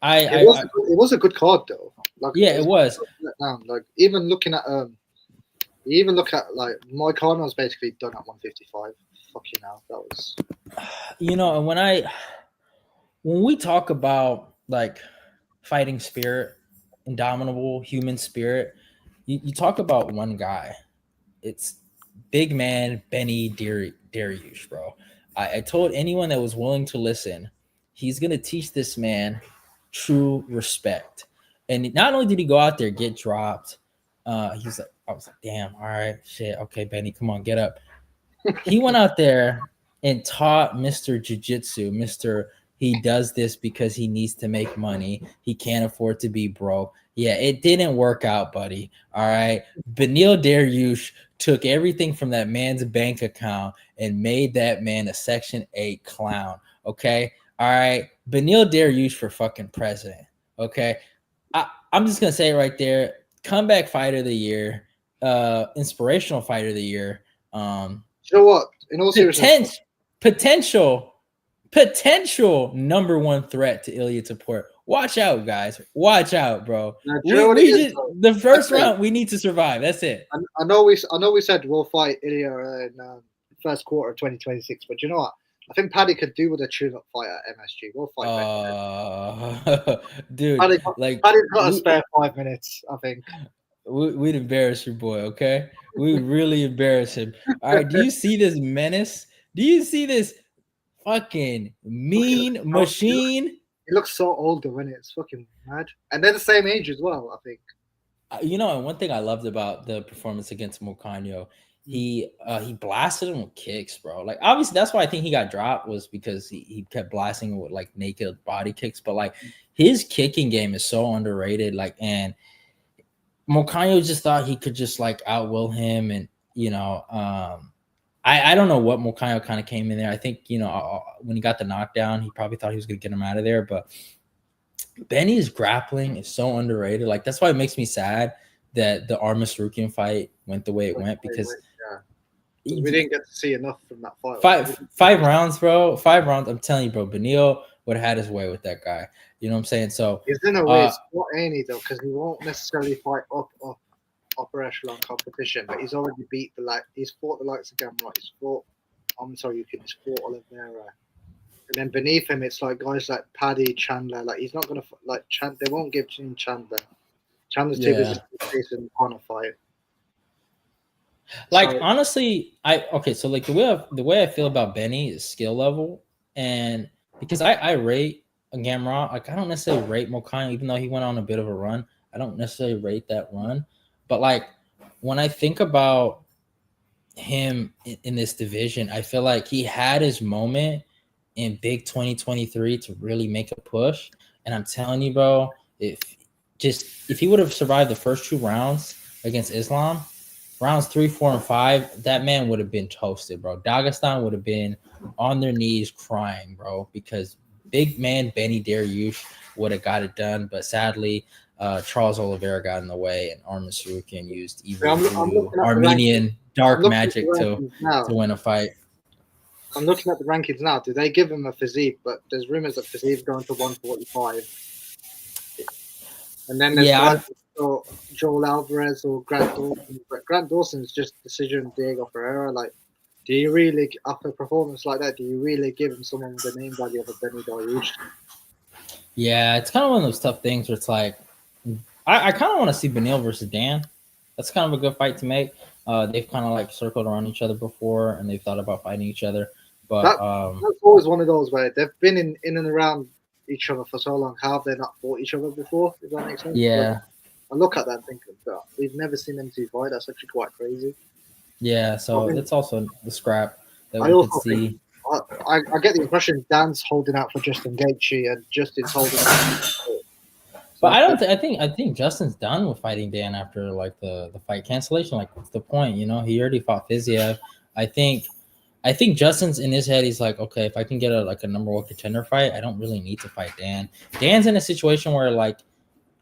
It was a good card though. Like yeah, it was. like even look at like my card was basically done at 155. Fucking hell, that was. You know, and when we talk about like fighting spirit, indomitable human spirit, you talk about one guy. It's big man Benny Dariush, bro. I told anyone that was willing to listen, he's gonna teach this man true respect. And not only did he go out there get dropped, he's like, I was like, damn, all right, shit, okay, Benny, come on, get up. He went out there and taught Mr. Jiu-Jitsu, Mr. He does this because he needs to make money. He can't afford to be broke. Yeah, it didn't work out, buddy. All right. Benil Dariush took everything from that man's bank account and made that man a Section 8 clown. Okay. All right. Benil Dariush for fucking president. Okay. I'm just going to say it right there. Comeback fighter of the year, inspirational fighter of the year. You know what? In all seriousness, potential number one threat to Ilya Tapor. Watch out, guys. Watch out, bro. The first round we need to survive. That's it. I know we said we'll fight Ilya in first quarter of 2026, but you know what? I think Paddy could do with a tune-up fight at MSG. We'll fight. Dude, Paddy's got a spare 5 minutes, I think. We'd embarrass your boy, okay? We really embarrass him. All right, do you see this menace? Do you see this fucking mean machine? He looks so old, though, isn't it? It's fucking mad. And they're the same age as well, I think. You know, and one thing I loved about the performance against Mocanho, he blasted him with kicks, bro. Like, obviously, that's why I think he got dropped, was because he kept blasting with like naked body kicks. But like, his kicking game is so underrated. Like, and Mocanho just thought he could just like outwill him, and you know, I don't know what Mocanho kind of came in there. I think, you know, when he got the knockdown, he probably thought he was going to get him out of there. But Benny's grappling is so underrated. Like, that's why it makes me sad that the Armas Rukian fight went the way it went, because we didn't get to see enough from that fight. Five rounds, bro. 5 rounds. I'm telling you, bro. Benil would have had his way with that guy. You know what I'm saying? So he's in a way, what ain't he though? Because he won't necessarily fight upper echelon competition, but he's already beat he's fought the likes of Gamrot. He's fought Oliveira, and then beneath him it's like guys like Paddy, Chandler. Like, he's not gonna like they won't give him Chandler. Chandler's too busy facing on a fight. Like, so, honestly, so like the way I feel about Benny is skill level, and because I rate Gamrot, like I don't necessarily rate Mocanho, even though he went on a bit of a run. I don't necessarily rate that run. But like, when I think about him in this division, I feel like he had his moment in big 2023 to really make a push. And I'm telling you, bro, if he would have survived the first 2 rounds against Islam, rounds 3, 4, and 5, that man would have been toasted, bro. Dagestan would have been on their knees crying, bro, because big man Benny Dariush would have got it done. But sadly, Charles Oliveira got in the way, and Armas Rukian used evil Armenian dark magic to win a fight. I'm looking at the rankings now. Do they give him a physique? But there's rumors that physique going to 145. And then there's Joel Alvarez or Grant Dawson. But Grant Dawson's just decision Diego Ferreira. Like, do you really, after a performance like that, do you really give him someone with the name value of a Benny Dariush? Yeah, it's kind of one of those tough things where it's like, I kind of want to see Benil versus Dan. That's kind of a good fight to make. They've kind of like circled around each other before, and they've thought about fighting each other. But that's always one of those where they've been in and around each other for so long. How have they not fought each other before? Does that make sense? Yeah. I look at that and think that we've never seen them two fight. That's actually quite crazy. Yeah, so it's also the scrap that we can see. I get the impression Dan's holding out for Justin Gaethje and Justin's holding out. But I don't. I think Justin's done with fighting Dan after like the fight cancellation. Like, what's the point? You know, he already fought Fiziev. I think Justin's in his head. He's like, okay, if I can get a number one contender fight, I don't really need to fight Dan. Dan's in a situation where like,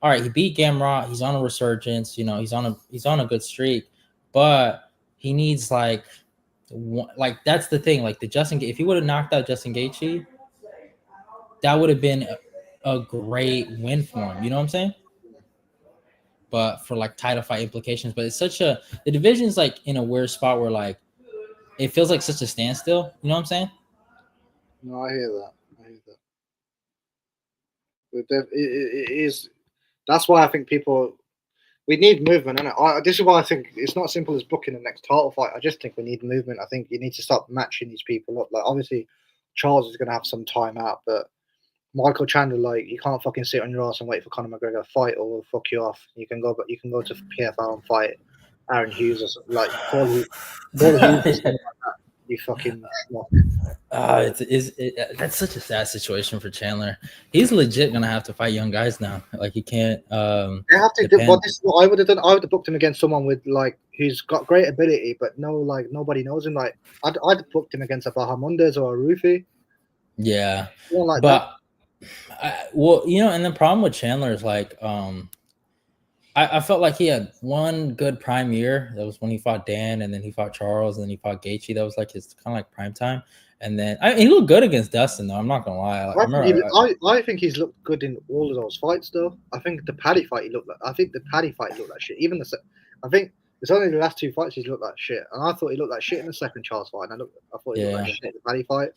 all right, he beat Gamrot. He's on a resurgence. You know, he's on a good streak, but he needs like that's the thing. Like the Justin, if he would have knocked out Justin Gaethje, that would have been a great win for him. You know what I'm saying? But for like title fight implications, but it's the division's like in a weird spot where like it feels like such a standstill. You know what I'm saying? No, I hear that. It is. That's why I think we need movement, and this is why I think it's not as simple as booking the next title fight. I just think we need movement. I think you need to start matching these people up. Like obviously, Charles is going to have some time out, but Michael Chandler, like you can't fucking sit on your ass and wait for Conor McGregor to fight, or we'll fuck you off. You can go to PFL and fight Aaron Hughes or something, like Paul Hughes or something like that. You fucking. That's such a sad situation for Chandler. He's legit gonna have to fight young guys now. Like he can't. They have to do. But this is what I would have done. I would have booked him against someone with like who's got great ability, but nobody knows him. Like I'd have booked him against a Bahamundes or a Rufi. Yeah, like but and the problem with Chandler is like, I felt like he had one good prime year. That was when he fought Dan, and then he fought Charles, and then he fought Gaethje. That was like his kind of like prime time. And then he looked good against Dustin, though. I'm not gonna lie. I think he's looked good in all of those fights, though. I think the Paddy fight he looked like. I think the Paddy fight he looked like shit. I think it's only the last two fights he's looked like shit, and I thought he looked like shit in the second Charles fight. And I thought he looked like shit in the Paddy fight.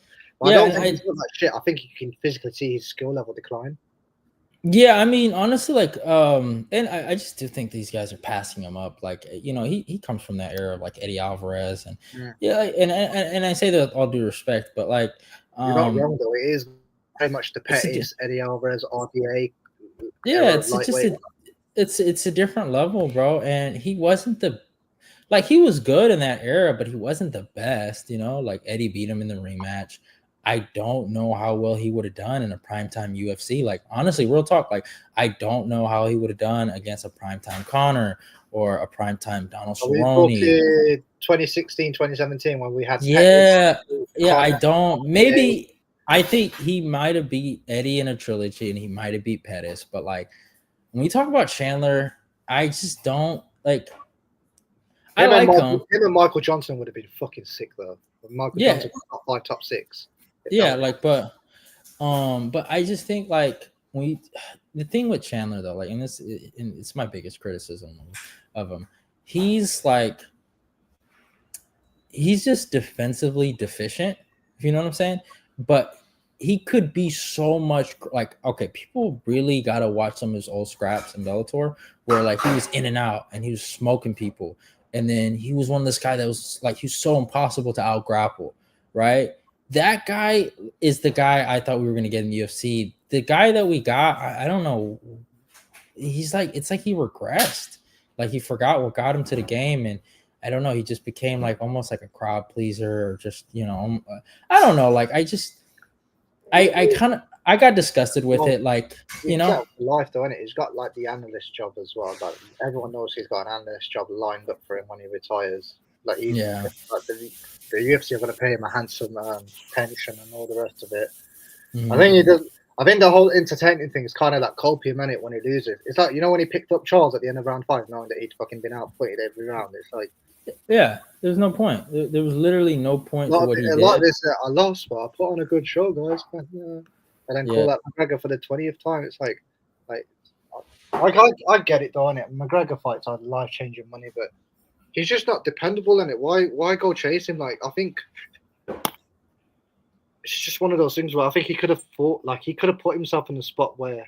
But I don't think he looked like shit. I think you can physically see his skill level decline. Yeah, I mean, honestly, like, and I just do think these guys are passing him up. Like, you know, he comes from that era of like Eddie Alvarez, and and I say that with all due respect, but like, you're not wrong though. It is very much the Pettis, Eddie Alvarez, RDA. Yeah, it's a different level, bro. And he wasn't he was good in that era, but he wasn't the best. You know, like Eddie beat him in the rematch. I don't know how well he would have done in a primetime UFC. Like, honestly, real talk. Like, I don't know how he would have done against a primetime Conor or a primetime Donald Cerrone. 2016, 2017 when we had. I don't. Maybe I think he might have beat Eddie in a trilogy, and he might have beat Pettis. But like, when we talk about Chandler, I just don't like. I like him. Him and Michael Johnson would have been fucking sick though. Michael Johnson was top 5, top 6. Yeah, like, but I just think like the thing with Chandler though, like, and it's my biggest criticism of him. He's just defensively deficient, if you know what I'm saying. But he could be so much like, okay, people really gotta watch some of his old scraps in Bellator where like he was in and out and he was smoking people, and then he was one of this guy that was like he was so impossible to out grapple, right? That guy is the guy I thought we were going to get in the UFC. The guy that we got, I don't know. He's like, it's like he regressed. Like he forgot what got him to the game. And I don't know. He just became like almost like a crowd pleaser or just, you know, I don't know. Like I got disgusted with it. Like, you know. Life though, isn't it? He's got like the analyst job as well. Like everyone knows he's got an analyst job lined up for him when he retires. Like like the UFC are going to pay him a handsome pension and all the rest of it. Mm-hmm. I think he does. I think the whole entertaining thing is kind of like copium in it when he loses. It's like, you know, when he picked up Charles at the end of round 5, knowing that he'd fucking been outputted every round. It's like, yeah, there's no point. There was literally no point to what he did. Like this, I lost, but I put on a good show, guys. And then call that McGregor for the 20th time. It's like I get it, though, innit? McGregor fights are life-changing money, but he's just not dependable in it. Why go chase him? Like, I think it's just one of those things where I think he could have fought, like he could have put himself in a spot where,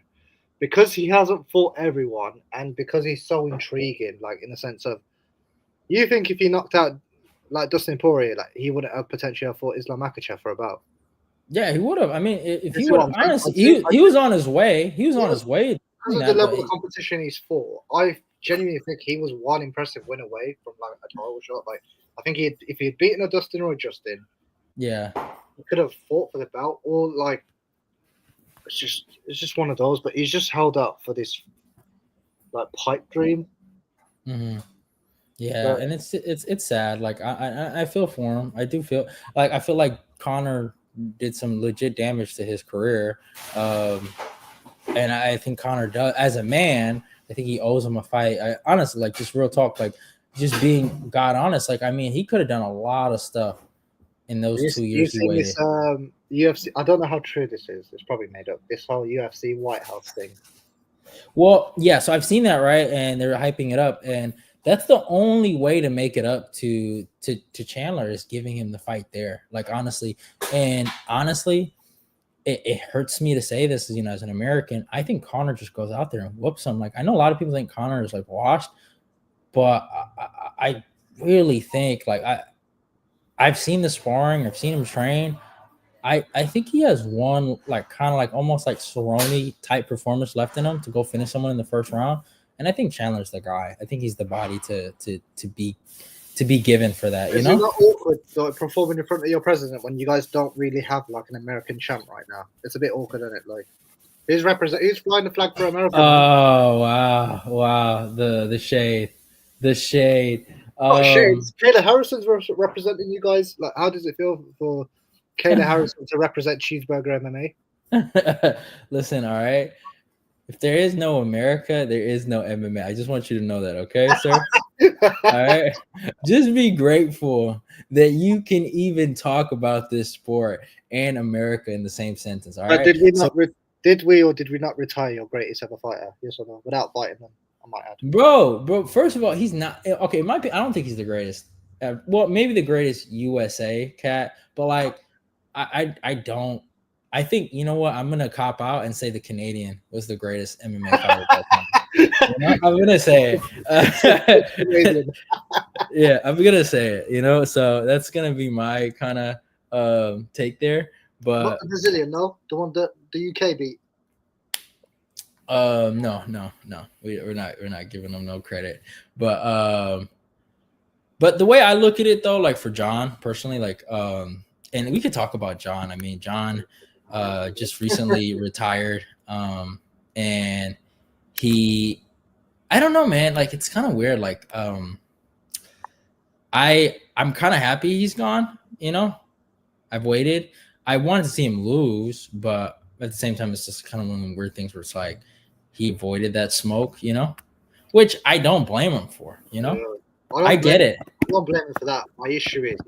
because he hasn't fought everyone and because he's so intriguing, like in the sense of, you think if he knocked out like Dustin Poirier, like he wouldn't have potentially have fought Islam Makhachev for a bout. Yeah, he would have. I mean, if he would have, honestly, he was on his way. He was on his way. Because of the level of competition he's fought, I genuinely think he was one impressive win away from like a title shot. Like, I think if he had beaten a Dustin or a Justin, yeah, he could have fought for the belt, or like it's just one of those. But he's just held out for this like pipe dream. Mm-hmm. Yeah, But and it's sad. Like I feel for him. I do feel like I feel like Connor did some legit damage to his career. Um, and I think Connor does as a man. I think he owes him a fight. I honestly, like, just real talk, like, just being God honest. Like, I mean, he could have done a lot of stuff in those 2 years you've he seen this waited. UFC. I don't know how true this is. It's probably made up. This whole UFC White House thing. Well, yeah, so I've seen that, right, and they're hyping it up, and that's the only way to make it up to Chandler is giving him the fight there. Like, honestly, and honestly, it hurts me to say this, as an American. I think Connor just goes out there and whoops him. Like, I know a lot of people think Connor is like washed, but I really think, like, I've seen the sparring, I've seen him train. I think he has one, like, kind of like almost like Cerrone type performance left in him to go finish someone in the first round. And I think Chandler's the guy. I think he's the body to be given for that. Is it not awkward like performing in front of your president when you guys don't really have like an American champ right now? It's a bit awkward, isn't it? Like he's flying the flag for America. Oh, wow, the shade, the shade. Oh shit! Kayla Harrison's representing you guys. Like, how does it feel for Kayla Harrison to represent Cheeseburger MMA? Listen, all right. If there is no America, there is no MMA. I just want you to know that, okay, sir? All right. Just be grateful that you can even talk about this sport and America in the same sentence. All right. Did we not? Did we or did we not retire your greatest ever fighter? Yes or no? Without fighting them, I might add. Bro. First of all, he's not okay. It might be. I don't think he's the greatest. Well, maybe the greatest USA cat, but like, I don't. I think, you know what? I'm gonna cop out and say the Canadian was the greatest MMA fighter. I'm gonna say it. Yeah, I'm gonna say it. So that's gonna be my kind of take there. Not But the Brazilian, no, the one that the UK beat. no. We're not giving them no credit. But the way I look at it, though, like, for John personally, like, and we could talk about John. I mean, John just recently retired, and I don't know, man. Like, it's kind of weird. Like, I'm kind of happy he's gone. I've waited. I wanted to see him lose, but at the same time, it's just kind of one of the weird things where it's like he avoided that smoke, which I don't blame him for. I get it. I don't blame him for that. My issue is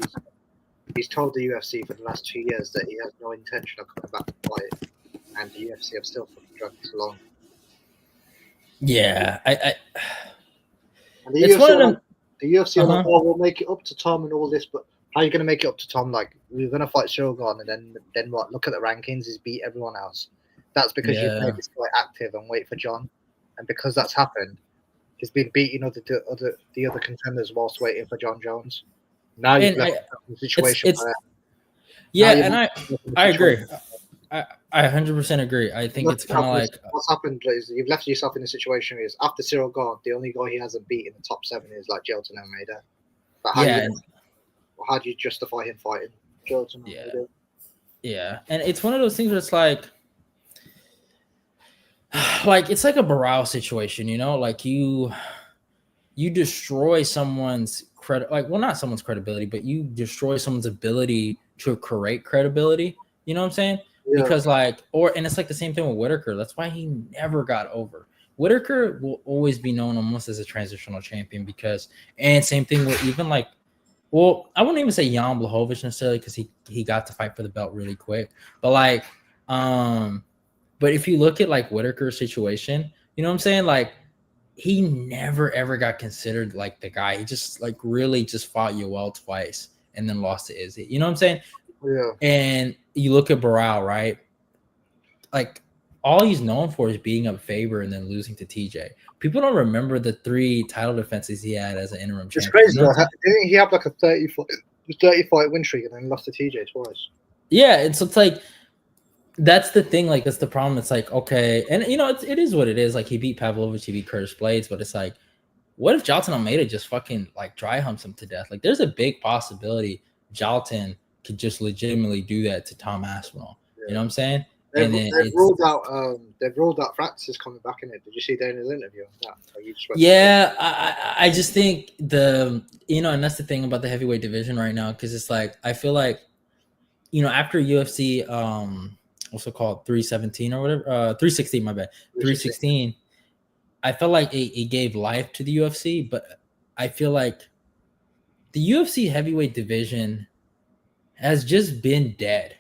he's told the UFC for the last 2 years that he has no intention of coming back to fight, and the UFC have still fucking dragged this along. Yeah, and the UFC are like, oh, we'll make it up to Tom and all this, but how are you going to make it up to Tom? Like, we're going to fight Shogun, and then what? Look at the rankings, he's beat everyone else. That's because you've made this guy active and wait for John, and because that's happened, he's been beating the other contenders whilst waiting for John Jones. Now you've left the situation where. Yeah, and I agree. I 100% agree. I think it's kind of like what's happened is you've left yourself in a situation where after Cyril gone, the only guy he hasn't beat in the top 7 is like Jelton Almeida. But how do you justify him fighting Jelton Almeida? Yeah, and it's one of those things where it's like it's like a Barao situation, like you destroy someone's credit, like, well, not someone's credibility, but you destroy someone's ability to create credibility. You know what I'm saying? Yeah. Because and it's like the same thing with Whitaker. That's why he never got over. Whitaker will always be known almost as a transitional champion and same thing with even I wouldn't even say Jan Blachowicz necessarily because he got to fight for the belt really quick. But but if you look at like Whitaker's situation, you know what I'm saying? Like, he never ever got considered like the guy. He just really just fought Yoel twice and then lost to Izzy. You know what I'm saying? Yeah. And you look at Barao, right? Like, all he's known for is beating up Faber and then losing to TJ. People don't remember the 3 title defenses he had as an interim champion. It's crazy. Didn't he have like a 30 fight win streak and then lost to TJ twice? Yeah, and so it's like, that's the thing. Like, that's the problem. It's like, okay, and it is what it is. Like, he beat Pavlovich, he beat Curtis Blades, but it's like, what if Jailton Almeida just fucking dry humps him to death? Like, there's a big possibility Jailton could just legitimately do that to Tom Aspinall. Yeah. You know what I'm saying? and then it's they've ruled out Francis coming back in it. Did you see Dana's interview on that? yeah. I just think and that's the thing about the heavyweight division right now, because it's like I feel like after UFC what's it called, 317 or whatever, 316, my bad, 316. I felt like it gave life to the UFC, but I feel like the UFC heavyweight division has just been dead.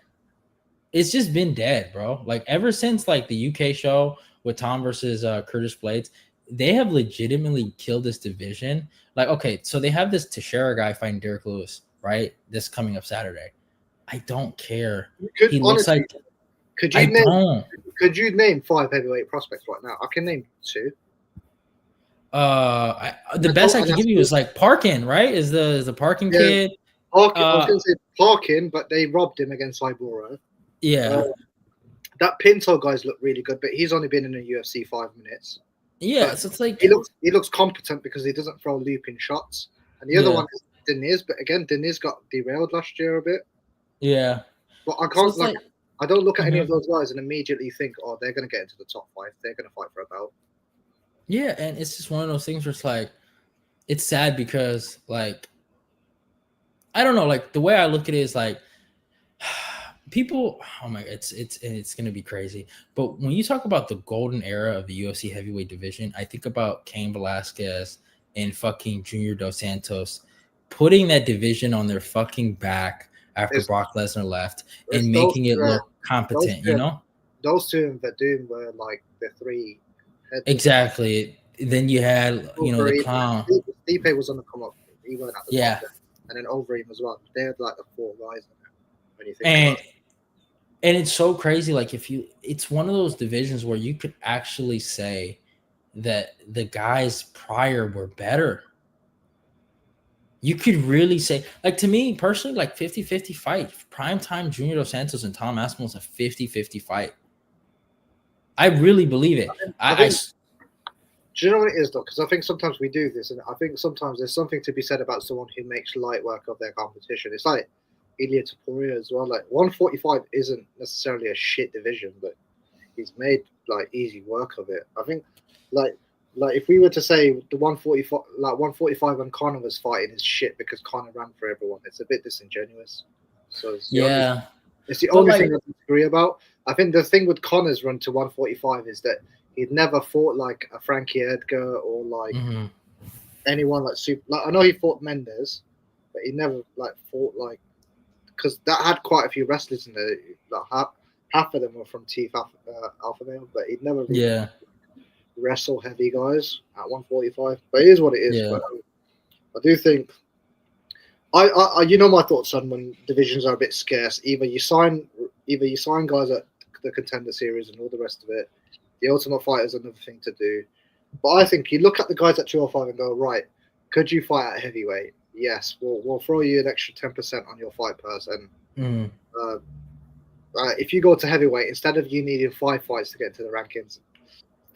It's just been dead, bro. Like ever since like the UK show with Tom versus Curtis Blades, they have legitimately killed this division. Like, okay, so they have this Teixeira guy fighting Derek Lewis, right? This coming up Saturday. I don't care. He looks like Could you name 5 heavyweight prospects right now? I can name 2. The best I can give you is like Parkin, right? Is the Parkin kid? Parkin, I was going to say Parkin, but they robbed him against Ibora. Yeah. That Pinto guy's look really good, but he's only been in the UFC 5 minutes. Yeah, so it's like he looks competent because he doesn't throw looping shots. And the other one is Deniz, but again, Deniz got derailed last year a bit. Yeah. But I can't I don't look at any of those guys and immediately think, oh, they're going to get into the top 5. They're going to fight for a belt. Yeah, and it's just one of those things where it's like, it's sad because like, I don't know, like the way I look at it is like, people, oh my, it's gonna be crazy. But when you talk about the golden era of the UFC heavyweight division, I think about Cain Velasquez and fucking Junior Dos Santos putting that division on their fucking back after Brock Lesnar left and making it look competent. Those two in Verdun were like the 3. Exactly. Then you had the clown. Stipe was on the come up. He went at the top there. And then Overeem as well. They had like the 4 guys in there. When you think and it's so crazy. Like it's one of those divisions where you could actually say that the guys prior were better. You could really say, like, to me personally, like 50-50 fight. Primetime Junior Dos Santos and Tom Aspinall is a 50-50 fight. I really believe it. Do you know what it is, though? Because I think sometimes we do this, and I think sometimes there's something to be said about someone who makes light work of their competition. It's like Ilia Topuria as well. Like 145 isn't necessarily a shit division, but he's made like easy work of it. I think like if we were to say the 145 when Conor was fighting is shit because Conor ran for everyone, it's a bit disingenuous. So it's the only thing I disagree about. I think the thing with Conor's run to 145 is that he'd never fought like a Frankie Edgar or like anyone like super. Like I know he fought Mendes, but he never like fought like, because that had quite a few wrestlers in there. Like half of them were from Teeth Alpha Male, but he'd never really wrestle heavy guys at 145. But it is what it is. Yeah. But I do think my thoughts on when divisions are a bit scarce. Either you sign guys at the Contender Series and all the rest of it. The Ultimate Fighter is another thing to do. But I think you look at the guys at 205 and go, right, could you fight at heavyweight? Yes, we'll throw you an extra 10% on your fight person. If you go to heavyweight, instead of you needing 5 fights to get into the rankings,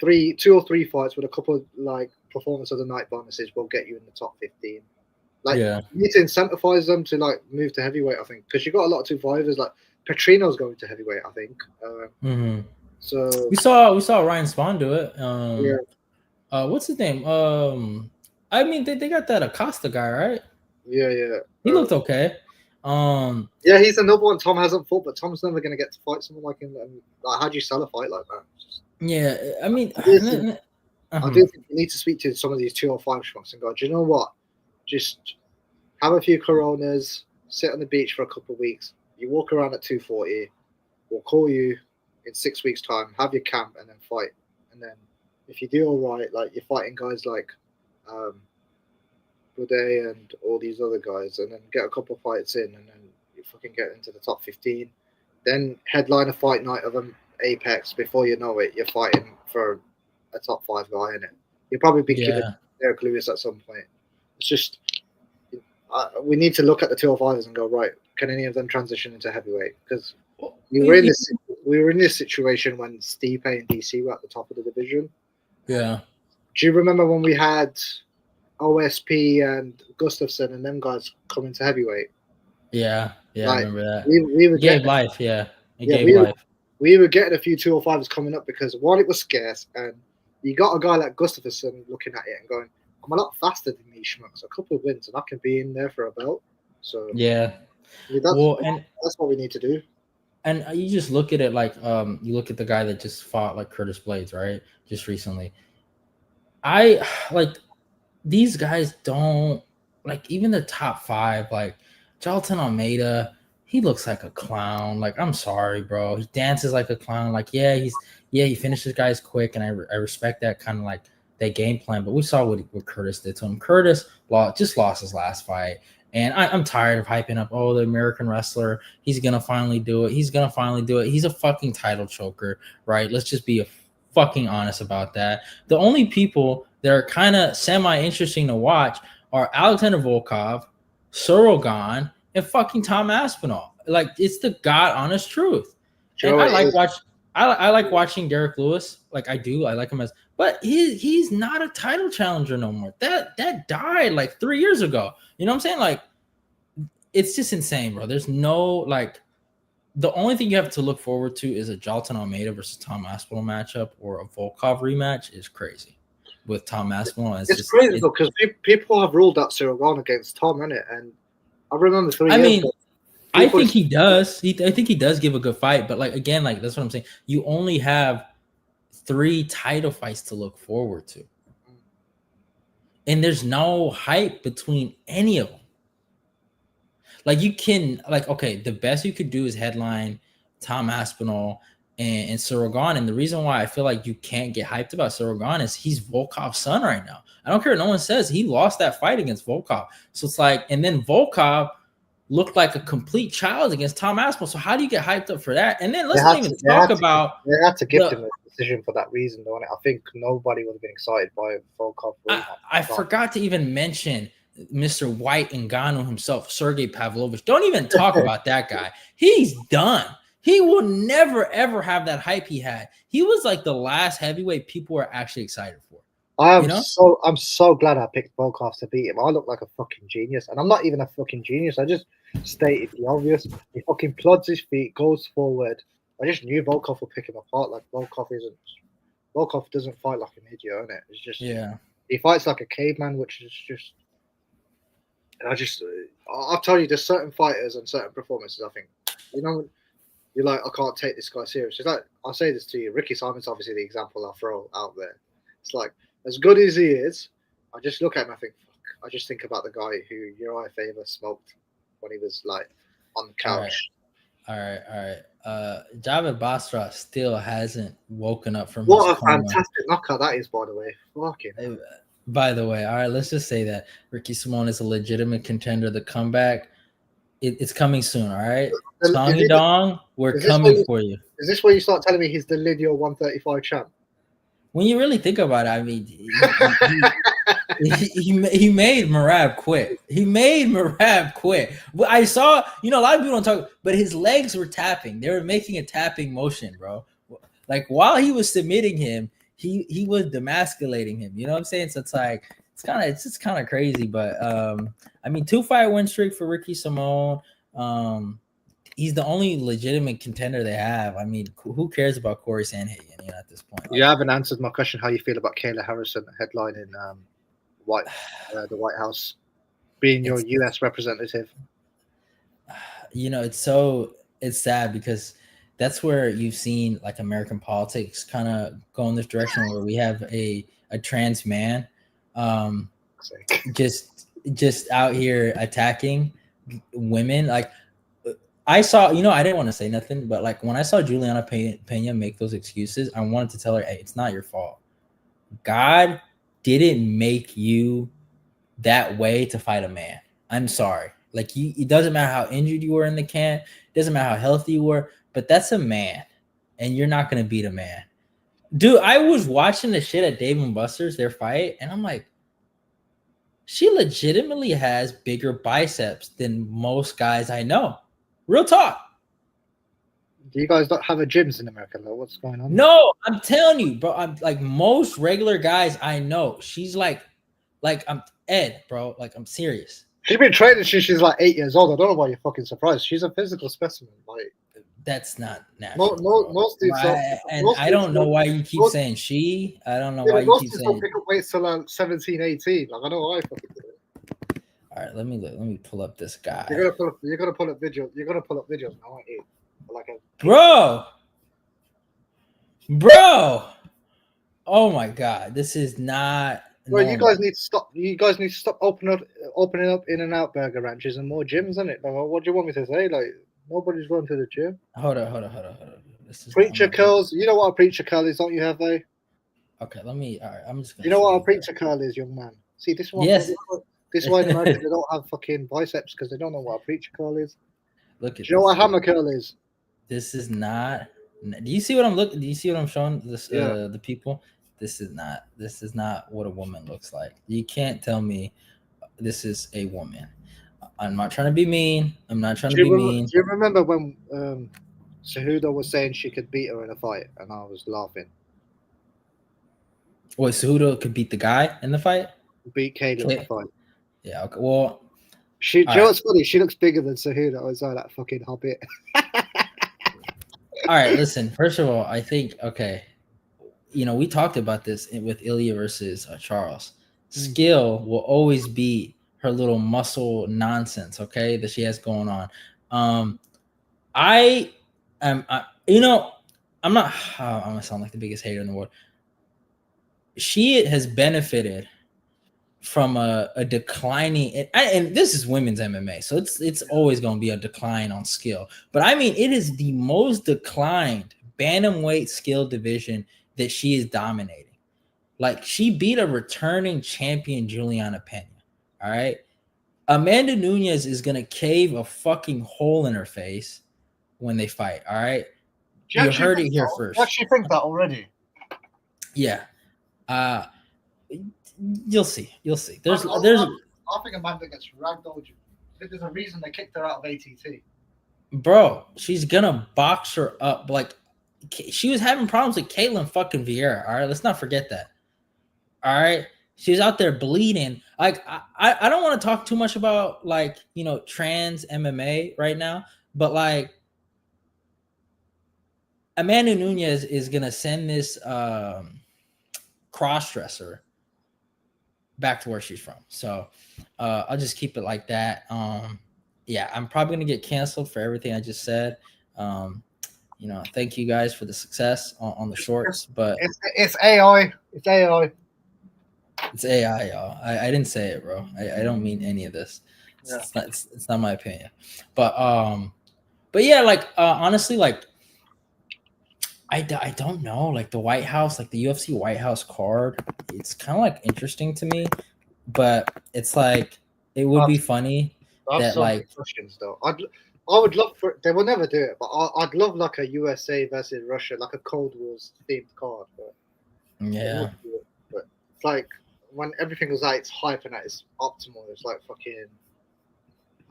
2 or 3 fights with a couple of like performance of the night bonuses will get you in the top 15. Like you need to incentivize them to like move to heavyweight, I think, because you got a lot of 2-5ers. Like Petrino's going to heavyweight, I think. So we saw Ryan Spawn do it. What's his name? I mean, they got that Acosta guy, right? Yeah. He looked okay. Yeah, he's another one Tom hasn't fought, but Tom's never going to get to fight someone like him. And, like, how do you sell a fight like that? Yeah, I mean, I do think you need to speak to some of these 205 schmucks and go, do you know what? Just have a few Coronas, sit on the beach for a couple of weeks. You walk around at 240. We'll call you in 6 weeks' time, have your camp, and then fight. And then if you do all right, like you're fighting guys like Boudet and all these other guys, and then get a couple of fights in, and then you fucking get into the top 15. Then headline a fight night of an Apex. Before you know it, you're fighting for a top 5 guy in it. You'll probably be killing Derek Lewis at some point. It's just we need to look at the 205s and go, right, can any of them transition into heavyweight? Because we were in this situation when Stipe and DC were at the top of the division. Yeah. Do you remember when we had OSP and Gustafsson and them guys coming to heavyweight? Yeah, like, I remember that. We gave life, It gave life. we were getting a few 205s coming up because one, it was scarce, and you got a guy like Gustafsson looking at it and going, I'm a lot faster than these schmucks. A couple of wins and I can be in there for a belt. So Yeah. I mean, Well, that's what we need to do. and you just look at it like you look at the guy that just fought like Curtis Blades, right? Just recently. I like these guys don't like even the top five, like Jalton Almeida, he looks like a clown. Like, I'm sorry, bro. He dances like a clown. Like, he finishes guys quick, and I respect that kind of like that game plan. But we saw what Curtis did to him. Curtis just lost his last fight. And I'm tired of hyping up, oh, the American wrestler, he's gonna finally do it. He's gonna finally do it. He's a fucking title choker, right? Let's just be fucking honest about that. The only people that are kind of semi-interesting to watch are Alexander Volkov, Sorogan, and fucking Tom Aspinall. Like, it's the god honest truth. And I like watching Derek Lewis. Like, I do. I like him but he's not a title challenger no more. That died like 3 years ago. You know what I'm saying? Like, it's just insane, bro. There's no like the only thing you have to look forward to is a Jalton Almeida versus Tom Aspinall matchup, or a Volkov rematch is crazy. With Tom Aspinall, it's crazy though, because people have ruled out Sorogan against Tom, innit? And I remember 3 years ago. I think he does. I think he does give a good fight, but like again, like that's what I'm saying. You only have 3 title fights to look forward to, and there's no hype between any of them. Like, you can, like, okay, the best you could do is headline Tom Aspinall and Sorogan. And the reason why I feel like you can't get hyped about Sorogan is he's Volkov's son right now. I don't care what no one says. He lost that fight against Volkov. So it's like, and then Volkov looked like a complete child against Tom Aspinall. So how do you get hyped up for that? And then let's not even talk about. They had to give him a decision for that reason, though. I think nobody would have been excited by Volkov. I forgot to even mention Mr. White Ngannou himself, Sergey Pavlovich. Don't even talk about that guy. He's done. He will never, ever have that hype he had. He was like the last heavyweight people were actually excited for. I'm so glad I picked Volkov to beat him. I look like a fucking genius. And I'm not even a fucking genius. I just stated the obvious. He fucking plods his feet, goes forward. I just knew Volkov would pick him apart. Like, Volkov doesn't fight like an idiot, innit? It's just, he fights like a caveman, which is just. And I'll tell you, there's certain fighters and certain performances, I think, you're like, I can't take this guy serious. It's like, I'll say this to you, Ricky Simon's obviously the example I'll throw out there. It's like, as good as he is, I just look at him, I think, fuck. I just think about the guy who Uriah Faber smoked when he was like on the couch. All right. Javid Basra still hasn't woken up from what his coma. Fantastic knockout that is, by the way. Fucking. By the way, all right, let's just say that Ricky Simón is a legitimate contender. The comeback, it's coming soon, all right? Song Dong, we're coming for you. Is this where you start telling me he's the linear 135 champ? When you really think about it, I mean, he made Merab quit. I saw, a lot of people don't talk, but his legs were tapping. They were making a tapping motion, bro. Like, while he was submitting him, he was demasculating him. You know what I'm saying? So it's like, it's just kind of crazy. But I mean, 2-fight win streak for Ricky Simón. He's the only legitimate contender they have. I mean, who cares about Corey Sandhagen, at this point? You haven't answered my question. How you feel about Kayla Harrison headlining the White House, being your U.S. representative? It's sad because that's where you've seen like American politics kind of go in this direction where we have a trans man just out here attacking women. Like, I saw, I didn't want to say nothing, but like when I saw Juliana Pena make those excuses, I wanted to tell her, hey, it's not your fault. God didn't make you that way to fight a man. I'm sorry. Like, it doesn't matter how injured you were in the camp. It doesn't matter how healthy you were, but that's a man, and you're not going to beat a man. Dude, I was watching the shit at Dave and Buster's, their fight, and I'm like, she legitimately has bigger biceps than most guys I know. Real talk. Do you guys not have a gyms in America, though? What's going on? No, I'm telling you, bro. I'm like, most regular guys I know, she's like I'm Ed, bro. Like, I'm serious. She's been training since she's like 8 years old. I don't know why you're fucking surprised. She's a physical specimen. Like, That's not natural, bro. Most dudes don't. And Most I dudes don't know don't. why you keep Most, saying she. I don't know yeah, why but you most keep dudes don't saying. pick up weights till like 17, 18. Like I know I fucking do it. All right, let me pull up this guy, You're gonna pull up. You're gonna pull up videos. You're gonna pull up videos now, aren't you? Like a bro. Bro, oh my god, this is not Well, you normal. guys need to stop. You guys need to stop opening up In and Out burger ranches and more gyms, isn't it? Like, what do you want me to say? Like, nobody's going to the gym. Hold on. This is not. I'm Preacher not gonna, curls. You know what a preacher curl is, don't you, have they? okay, let me. All right, I'm just gonna You know show what a you here. preacher curl is, young man. See, Yes. this is why in America they don't have fucking biceps because they don't know what a preacher curl is. Look Do at you know this. what a hammer curl is? This is not. Do you see what I'm looking? Do you see what I'm showing this Yeah. the people? This is not. This is not what a woman looks like. You can't tell me this is a woman. I'm not trying to be mean. I'm not trying to be mean. Do you remember when Cejudo was saying she could beat her in a fight, and I was laughing? Wait, Cejudo could beat the guy in the fight? Beat Kayla in a fight. Yeah. Okay. Well, Do you all know right. what's funny? She looks bigger than Cejudo as well, that fucking hobbit. All right. Listen. First of all, I think okay. We talked about this with Ilya versus Charles. Skill will always be her little muscle nonsense, okay, that she has going on. I am, I'm not. I'm gonna sound like the biggest hater in the world. She has benefited from a declining, and this is women's MMA, so it's always going to be a decline on skill. But I mean, it is the most declined bantamweight skill division that she is dominating. Like she beat a returning champion, Juliana Pena. All right, Amanda Nunes is gonna cave a fucking hole in her face when they fight. All right, you heard it here first. You actually think that already? Yeah. You'll see. There's I think Amanda gets ragdolled. There's a reason they kicked her out of ATT. Bro, she's gonna box her up. Like she was having problems with Caitlin fucking Vieira. All right, let's not forget that. All right, she was out there bleeding. Like I don't want to talk too much about like trans MMA right now, but like Amanda Nunes is gonna send this cross-dresser back to where she's from. So I'll just keep it like that. Yeah, I'm probably gonna get canceled for everything I just said. Thank you guys for the success on the shorts, but it's AI. It's AI. It's AI, y'all. I didn't say it, bro. I don't mean any of this. It's not my opinion. But yeah, like honestly, like I don't know, like the White House, like the UFC White House card, it's kind of like interesting to me, but it's like it would be funny that like questions though. I would love for they will never do it, but I'd love like a USA versus Russia, like a Cold Wars themed card. But yeah, but it's like when everything was at its hype and at its optimal, it's like fucking.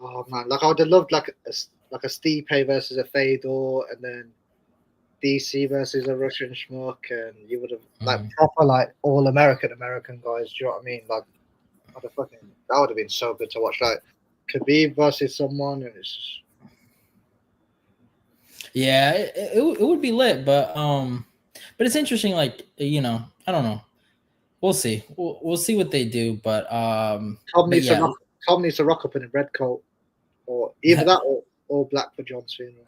Oh man, like I would have loved like a Stipe versus a Fedor, and then DC versus a Russian schmuck, and you would have like proper like all American guys. Do you know what I mean? Like, that would have been so good to watch. Like Khabib versus someone, and it's just. Yeah, it would be lit, but it's interesting. Like I don't know. We'll see. We'll see what they do, but Tom needs to rock up in a red coat, or either that or black for John's funeral.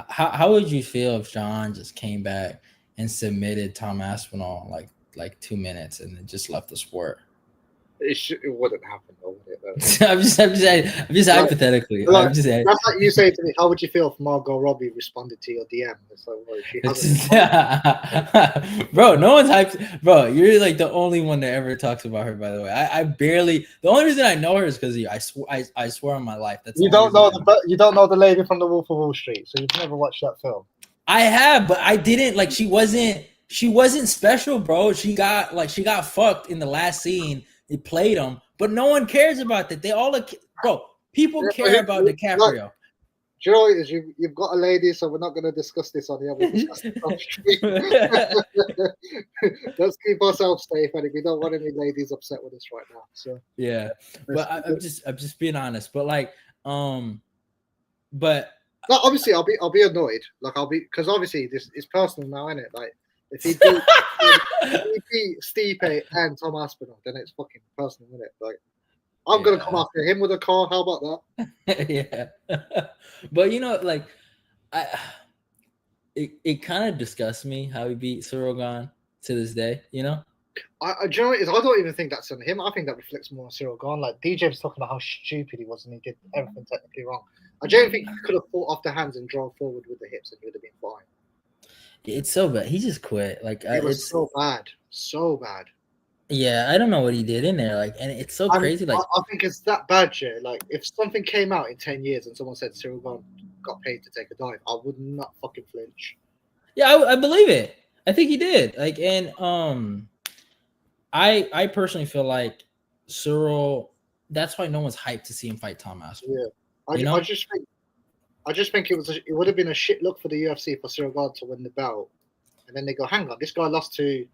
How would you feel if John just came back and submitted Tom Aspinall like 2 minutes and then just left the sport? It wouldn't happen, though, would it? I'm just hypothetically. That's like you say to me. How would you feel if Margot Robbie responded to your DM? It's like, well, she hasn't. Bro, no one's hyped. Bro, you're like the only one that ever talks about her. By the way, I barely. The only reason I know her is because of you. I swear on my life. That's you don't know the lady from The Wolf of Wall Street, so you've never watched that film. I have, but I didn't like. She wasn't special, bro. She got fucked in the last scene. It played them, but no one cares about that. They all bro. People care about DiCaprio. Look, do you know what it is? You've got a lady, so we're not going to discuss this on here. We'll discuss this on the street. Let's keep ourselves safe, and we don't want any ladies upset with us right now. So yeah, but I'm just being honest. But like, but No, obviously I'll be annoyed. Like I'll be because obviously this is personal now, isn't it? Like if he beat Stipe and Tom Aspinall, then it's fucking personal, isn't it? Like I'm gonna come Yeah. after him with a car. How about that? Yeah. But like I it kind of disgusts me how he beat Sorogan to this day, Do you know what it is? I don't even think that's on him. I think that reflects more on Cyril Gahn. Like DJ was talking about how stupid he was and he did everything technically wrong. I don't think he could have fought off the hands and drove forward with the hips and he would have been fine. It's so bad. He just quit. Like It was it's so bad, so bad. yeah, I don't know what he did in there. Like, and it's so crazy. Like, I think it's that bad, yeah. Like if something came out in 10 years and someone said Cyril Gahn got paid to take a dive, I would not fucking flinch. yeah, I believe it. I think he did. Like, and I personally feel like Cyril. That's why no one's hyped to see him fight Tom Aspinall. Yeah, I just think it would have been a shit look for the UFC for Cyril Gahn to win the belt, and then they go, hang on, this guy lost to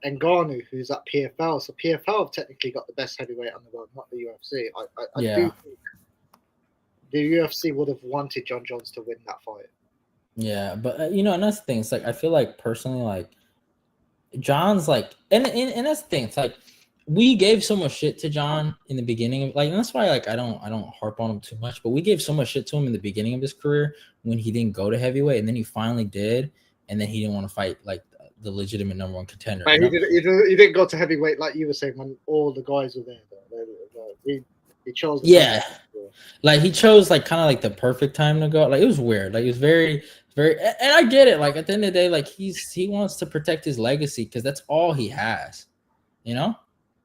Ngannou, who's at PFL. So PFL have technically got the best heavyweight on the world, not the UFC. I do think the UFC would have wanted John Jones to win that fight. Yeah, but and that's the thing. It's like I feel like personally, like John's like, and that's the thing. It's like we gave so much shit to John in the beginning of and that's why like I don't harp on him too much. But we gave so much shit to him in the beginning of his career when he didn't go to heavyweight, and then he finally did, and then he didn't want to fight like the legitimate number one contender. He didn't go to heavyweight like you were saying when all the guys were there. He chose. Like he chose like kind of like the perfect time to go. Like it was weird. Like it was very, and I get it. Like at the end of the day, like he wants to protect his legacy because that's all he has.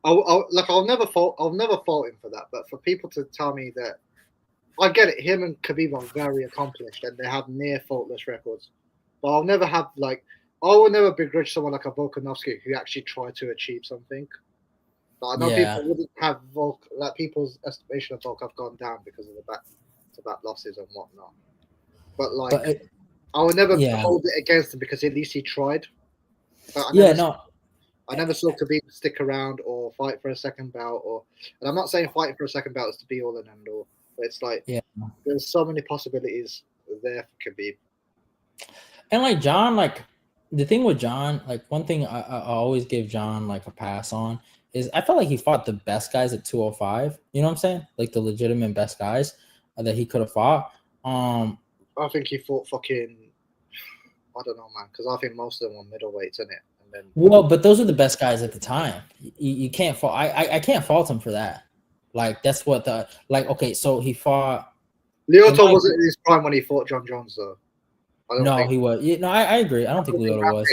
I'll never fault him for that. But for people to tell me that, I get it. Him and Khabib are very accomplished and they have near faultless records. But I'll never have I will never begrudge someone like a Volkanovski who actually tried to achieve something. But I know people wouldn't have people's estimation of Volk have gone down because of the back losses and whatnot. But I would never hold it against him because at least he tried. But I never saw Khabib stick around or fight for a second belt and I'm not saying fighting for a second belt is to be all and end all, but it's like there's so many possibilities there for Khabib. And like John, like the thing with John, like one thing I always give John like a pass on is I felt like he fought the best guys at 205. You know what I'm saying? Like the legitimate best guys that he could have fought. I think he fought fucking. I don't know, man, because I think most of them were middleweights, isn't it? And then but those are the best guys at the time. You can't fault. I can't fault him for that. Like that's what okay. So he fought. Lyoto wasn't in his prime when he fought John Jones, though. He was. No, I agree. I don't think Lyoto was.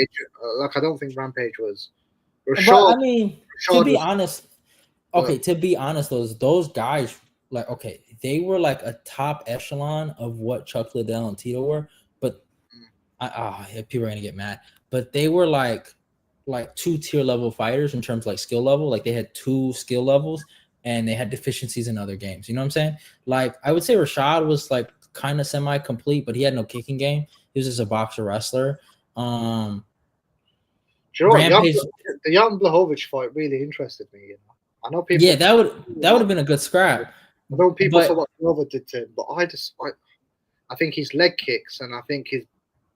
I don't think Rampage was. But I mean, to be honest, those guys, like, okay, they were like a top echelon of what Chuck Liddell and Tito were, but people are gonna get mad. But they were like 2-tier level fighters in terms of like skill level. Like they had 2 skill levels and they had deficiencies in other games. You know what I'm saying? Like I would say Rashad was like kind of semi-complete, but he had no kicking game. He was just a boxer wrestler. Rampage, the Jan Blachowicz fight really interested me. I know people. Yeah, that would have been a good scrap. I know people saw what Glover did to him, but I think his leg kicks and I think his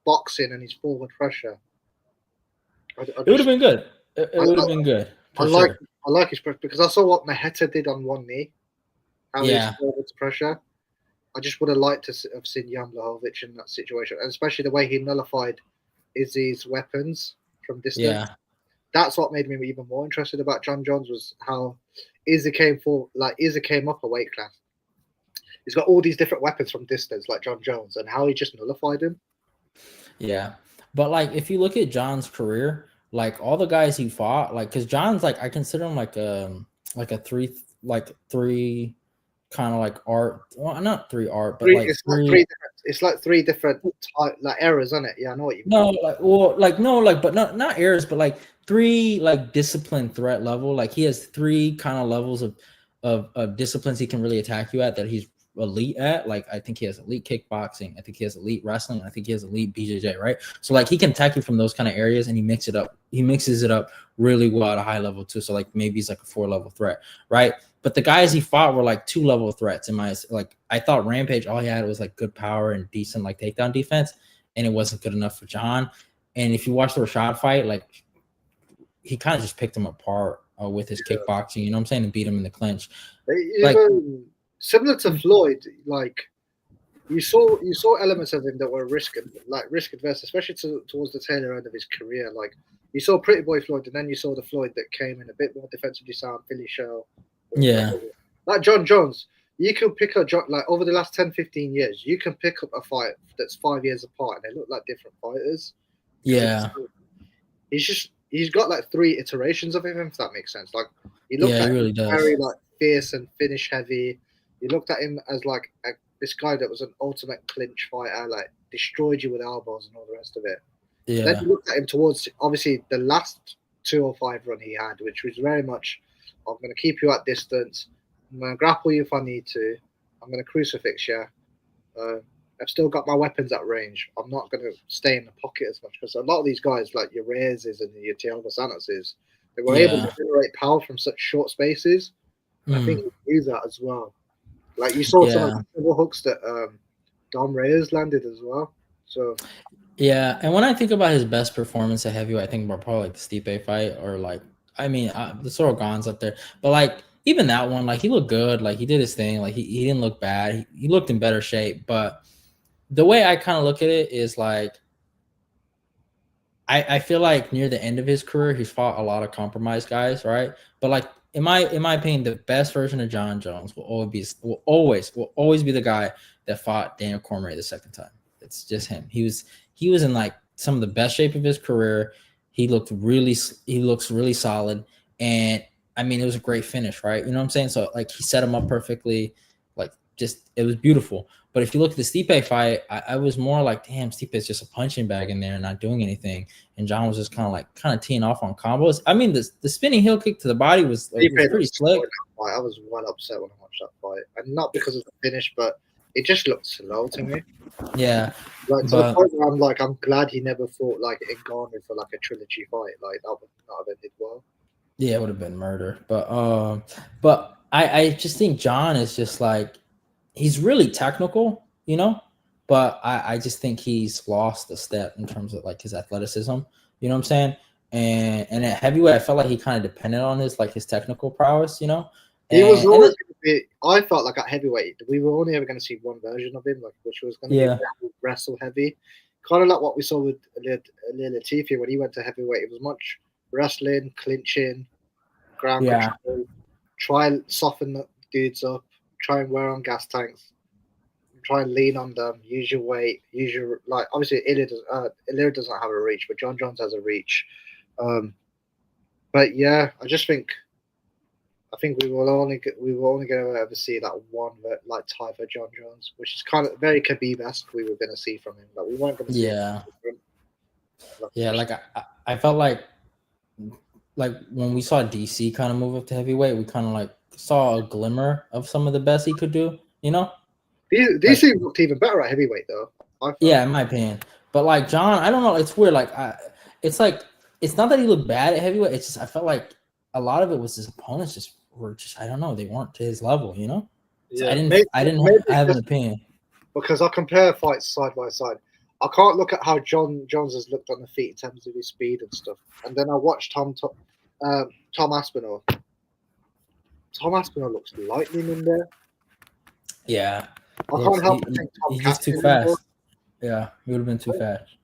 boxing and his forward pressure. It would have been good. It would have been good. I like his pressure because I saw what Maheta did on one knee. How he forward pressure. I just would have liked to have seen Jan Blachowicz in that situation, and especially the way he nullified Izzy's weapons from distance. Yeah. That's what made me even more interested about John Jones was how Izzy came up a weight class. He's got all these different weapons from distance, like John Jones, and how he just nullified him. Yeah, but like if you look at John's career, like all the guys he fought, like because John's like I consider him like a three kind of like art. Well, not 3 art, but it's like 3 different eras, isn't it? Yeah, I know what you mean. But not eras, but like 3 like discipline threat level. Like he has 3 kind of levels of disciplines he can really attack you at that he's elite at. Like I think he has elite kickboxing, I think he has elite wrestling, I think he has elite BJJ, right? So like he can attack you from those kind of areas and he mixes it up really well at a high level too. So like maybe he's like a 4-level threat, right? But the guys he fought were like 2-level threats in my like. I thought Rampage all he had was like good power and decent like takedown defense, and it wasn't good enough for John. And if you watch the Rashad fight, like he kind of just picked him apart with his kickboxing. You know what I'm saying? And beat him in the clinch. Even similar to Floyd, like you saw elements of him that were risk adverse, especially towards the tail end of his career. Like you saw Pretty Boy Floyd, and then you saw the Floyd that came in a bit more defensively sound, Philly Shell. Yeah. Like John Jones, you can pick a like over the last 10, 15 years, you can pick up a fight that's 5 years apart, and they look like different fighters. Yeah. He's got like 3 iterations of him, if that makes sense. Like he looked at really him does. very like fierce and finish heavy. You looked at him as like this guy that was an ultimate clinch fighter, like destroyed you with elbows and all the rest of it. Yeah. Then you looked at him towards obviously the last 205 run he had, which was very much, I'm going to keep you at distance. I'm going to grapple you if I need to. I'm going to crucifix you. I've still got my weapons at range. I'm not going to stay in the pocket as much because a lot of these guys, like your Reyes's and your Thiago Santos's, they were able to generate power from such short spaces. I think he used that as well. Like you saw some of the hooks that Dom Reyes landed as well. So yeah, and when I think about his best performance at heavyweight, I think about probably like the Stipe fight or like the Sorogon's up there, but like even that one, like he looked good, like he did his thing, like he didn't look bad, he looked in better shape. But the way I kind of look at it is like I feel like near the end of his career, he's fought a lot of compromised guys, right? But like in my opinion, the best version of John Jones will always be the guy that fought Daniel Cormier the second time. It's just him. He was in like some of the best shape of his career. He looks really solid, and I mean it was a great finish, right? You know what I'm saying? So like he set him up perfectly, like just it was beautiful. But if you look at the Stipe fight, I was more like, damn, Stipe is just a punching bag in there and not doing anything. And John was just kind of teeing off on combos. I mean, the spinning heel kick to the body was pretty slick. I was well upset when I watched that fight, and not because of the finish, but it just looked slow to me. Yeah, like to the point where I'm like, I'm glad he never fought like in Ghana for like a trilogy fight. Like that would not have ended well. Yeah, it would have been murder. But I just think John is just like, he's really technical, you know, but I just think he's lost a step in terms of like his athleticism. You know what I'm saying? And at heavyweight, I felt like he kind of depended on his technical prowess, you know. He was always going to be. I felt like at heavyweight, we were only ever going to see one version of him, like which was going to be wrestle heavy, kind of like what we saw with Ilir Latifi when he went to heavyweight. It was much wrestling, clinching, ground control. Try and soften the dudes up. Try and wear on gas tanks. Try and lean on them. Use your weight. Use your obviously Ilir doesn't have a reach, but John Jones has a reach. But yeah, I think we will only going to ever see that one type of John Jones, which is kind of very Khabib-esque. We were going to see from him, but we weren't going to see. Like I felt like when we saw DC kind of move up to heavyweight, we kind of like saw a glimmer of some of the best he could do. You know, DC looked even better at heavyweight though. Yeah, in my opinion. But like John, I don't know. It's weird. It's not that he looked bad at heavyweight. It's just I felt like a lot of it was his opponents were I don't know, they weren't to his level, you know. So yeah, I didn't have an opinion because I compare fights side by side. I can't look at how John Jones has looked on the feet in terms of his speed and stuff, and then I watched Tom Aspinall. Tom Aspinall looks lightning in there. Yeah, I can't help but think he's just too fast. Yeah, he would have been too fast.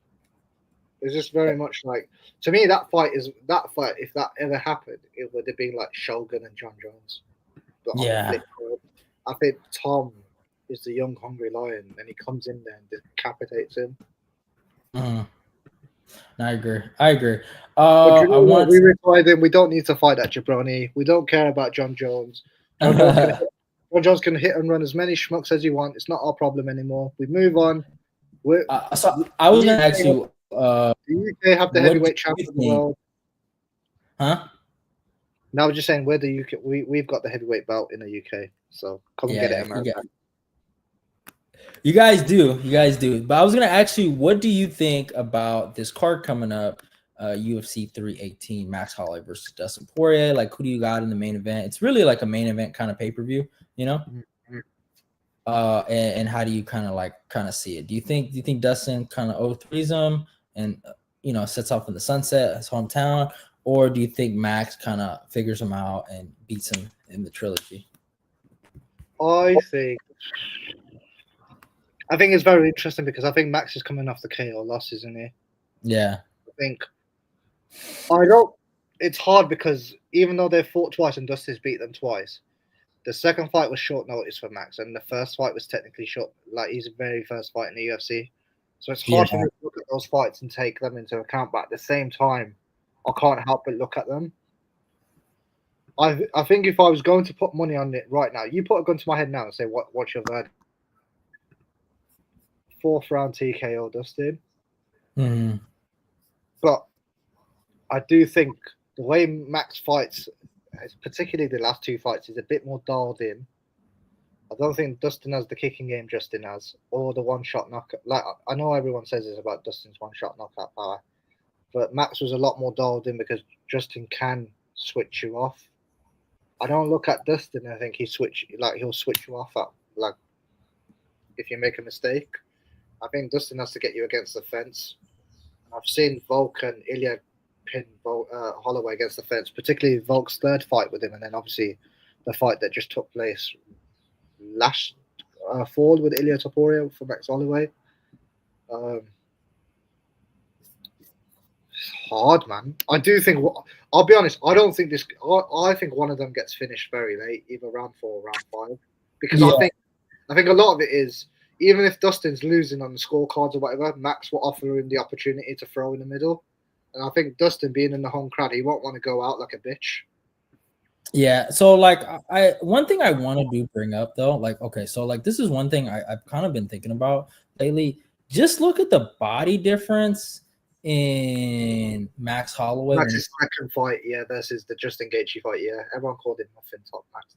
It's just very much like, to me, that fight, if that ever happened, it would have been like Shogun and John Jones. But yeah. I think Tom is the young, hungry lion, and he comes in there and decapitates him. I agree. We replied him, we don't need to fight that Jabroni. We don't care about John Jones. John Jones can hit and run as many schmucks as you want. It's not our problem anymore. We move on. So I was going to ask you, the UK have the heavyweight champion of the world. Huh? No, I was just saying, where the UK, we've got the heavyweight belt in the UK. So come and get it, America. You guys do. But I was going to ask you, what do you think about this card coming up UFC 318, Max Holloway versus Dustin Poirier. Like, who do you got in the main event? It's really like a main event kind of pay-per-view, you know? Mm-hmm. And how do you kind of see it? Do you think Dustin kind of 0-3s him and sets off in the sunset, his hometown, or do you think Max kind of figures him out and beats him in the trilogy? I think it's very interesting because I think Max is coming off the KO loss, isn't he? Yeah. It's hard because even though they've fought twice and Dustin's beat them twice, the second fight was short notice for Max, and the first fight was technically short, like his very first fight in the UFC. So it's hard for me to look at those fights and take them into account. But at the same time, I can't help but look at them. I think if I was going to put money on it right now, you put a gun to my head now and say, what's your verdict? 4th round TKO Dustin. Mm-hmm. But I do think the way Max fights, particularly the last 2 fights, is a bit more dialed in. I don't think Dustin has the kicking game Justin has, or the one-shot knockout. Like, I know everyone says this about Dustin's one-shot knockout power, but Max was a lot more dialed in because Justin can switch you off. I don't look at Dustin. I think he'll switch you off at, like, if you make a mistake. I think Dustin has to get you against the fence. I've seen Volk and Ilya pin Holloway against the fence, particularly Volk's 3rd fight with him, and then obviously the fight that just took place last fall with Ilya Topuria for Max Holloway. It's hard, man. I do think. I'll be honest. I don't think this. I think one of them gets finished very late, either round 4 or round 5, because I think a lot of it is, even if Dustin's losing on the scorecards or whatever, Max will offer him the opportunity to throw in the middle. And I think Dustin, being in the home crowd, he won't want to go out like a bitch. Yeah. So, like, one thing I want to bring up though, like, okay, so like this is one thing I've kind of been thinking about lately. Just look at the body difference in Max Holloway. Max's second fight, versus the Justin Gaethje fight, everyone called him muffin top Max.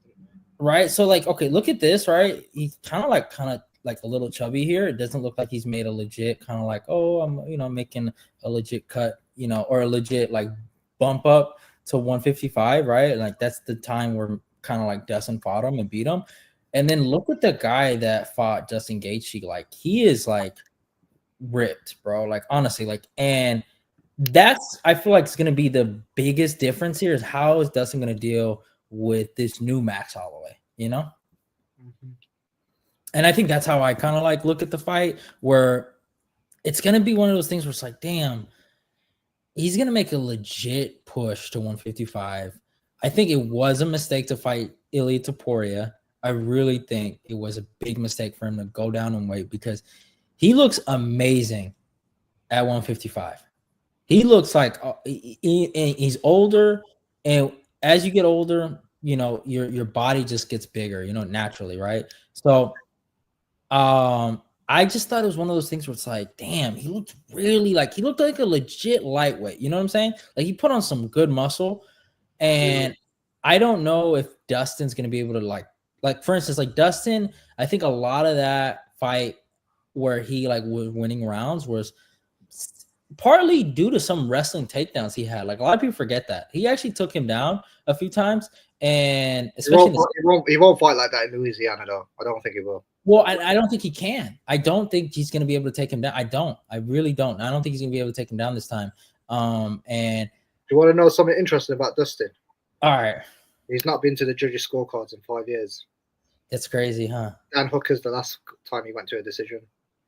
Right. So, like, okay, look at this, right? He's kind of like a little chubby here. It doesn't look like he's made a legit kind of like, oh, I'm making a legit cut, or a legit like bump up to 155, right? Like that's the time where kind of like Dustin fought him and beat him. And then look at the guy that fought Justin Gaethje. Like he is like ripped, bro. Like honestly, like, and that's, I feel like it's gonna be the biggest difference here is how is Dustin gonna deal with this new Max Holloway, Mm-hmm. And I think that's how I kind of like look at the fight, where it's going to be one of those things where it's like, damn, he's going to make a legit push to 155. I think it was a mistake to fight Ilya Topuria. I really think it was a big mistake for him to go down in weight because he looks amazing at 155. He looks like he's older, and as you get older, your body just gets bigger, naturally, right? So I just thought it was one of those things where it's like, damn, he looked like a legit lightweight. You know what I'm saying? Like he put on some good muscle, and I don't know if Dustin's gonna be able to like for instance, like Dustin, I think a lot of that fight where he like was winning rounds was partly due to some wrestling takedowns he had. Like a lot of people forget that he actually took him down a few times, and especially he won't fight like that in Louisiana though. I don't think he will. Well, I don't think he can. I don't think he's going to be able to take him down. I really don't. I don't think he's going to be able to take him down this time. And do you want to know something interesting about Dustin? All right. He's not been to the judges' scorecards in 5 years. It's crazy, huh? Dan Hooker's the last time he went to a decision.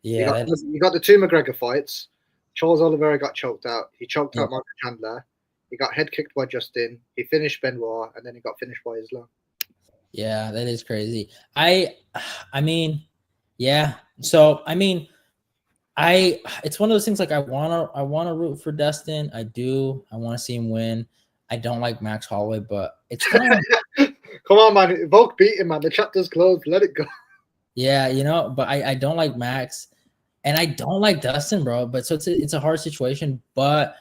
Yeah. You got the 2 McGregor fights. Charles Oliveira got choked out. He choked out Michael Chandler. He got head kicked by Justin. He finished Benoit, and then he got finished by Islam. Yeah, that is crazy. I mean, yeah. So I mean, it's one of those things like I wanna root for Dustin. I do. I want to see him win. I don't like Max Holloway, but it's kind of come on, man. Volk beat him, man. The chapter's closed. Let it go. Yeah, but I don't like Max, and I don't like Dustin, bro. But so it's a hard situation. But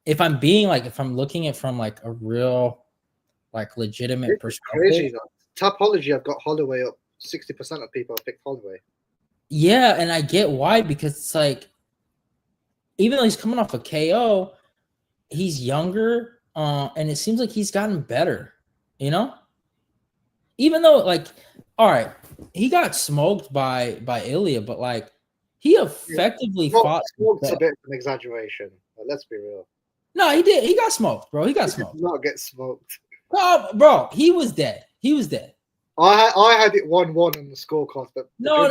if I'm looking at from like a real, like legitimate perspective, crazy, Topology, I've got Holloway up. 60% of people have picked Holloway. Yeah, and I get why, because it's like, even though he's coming off a KO, he's younger, and it seems like he's gotten better. You know, even though like, all right, he got smoked by Ilya, but like he effectively fought. Smoked's a bit of an exaggeration. But let's be real. No, he did. He got smoked, bro. He got He did smoked. not get smoked. Bro, he was dead. He was dead. I had it 1-1 on the scorecard, but No.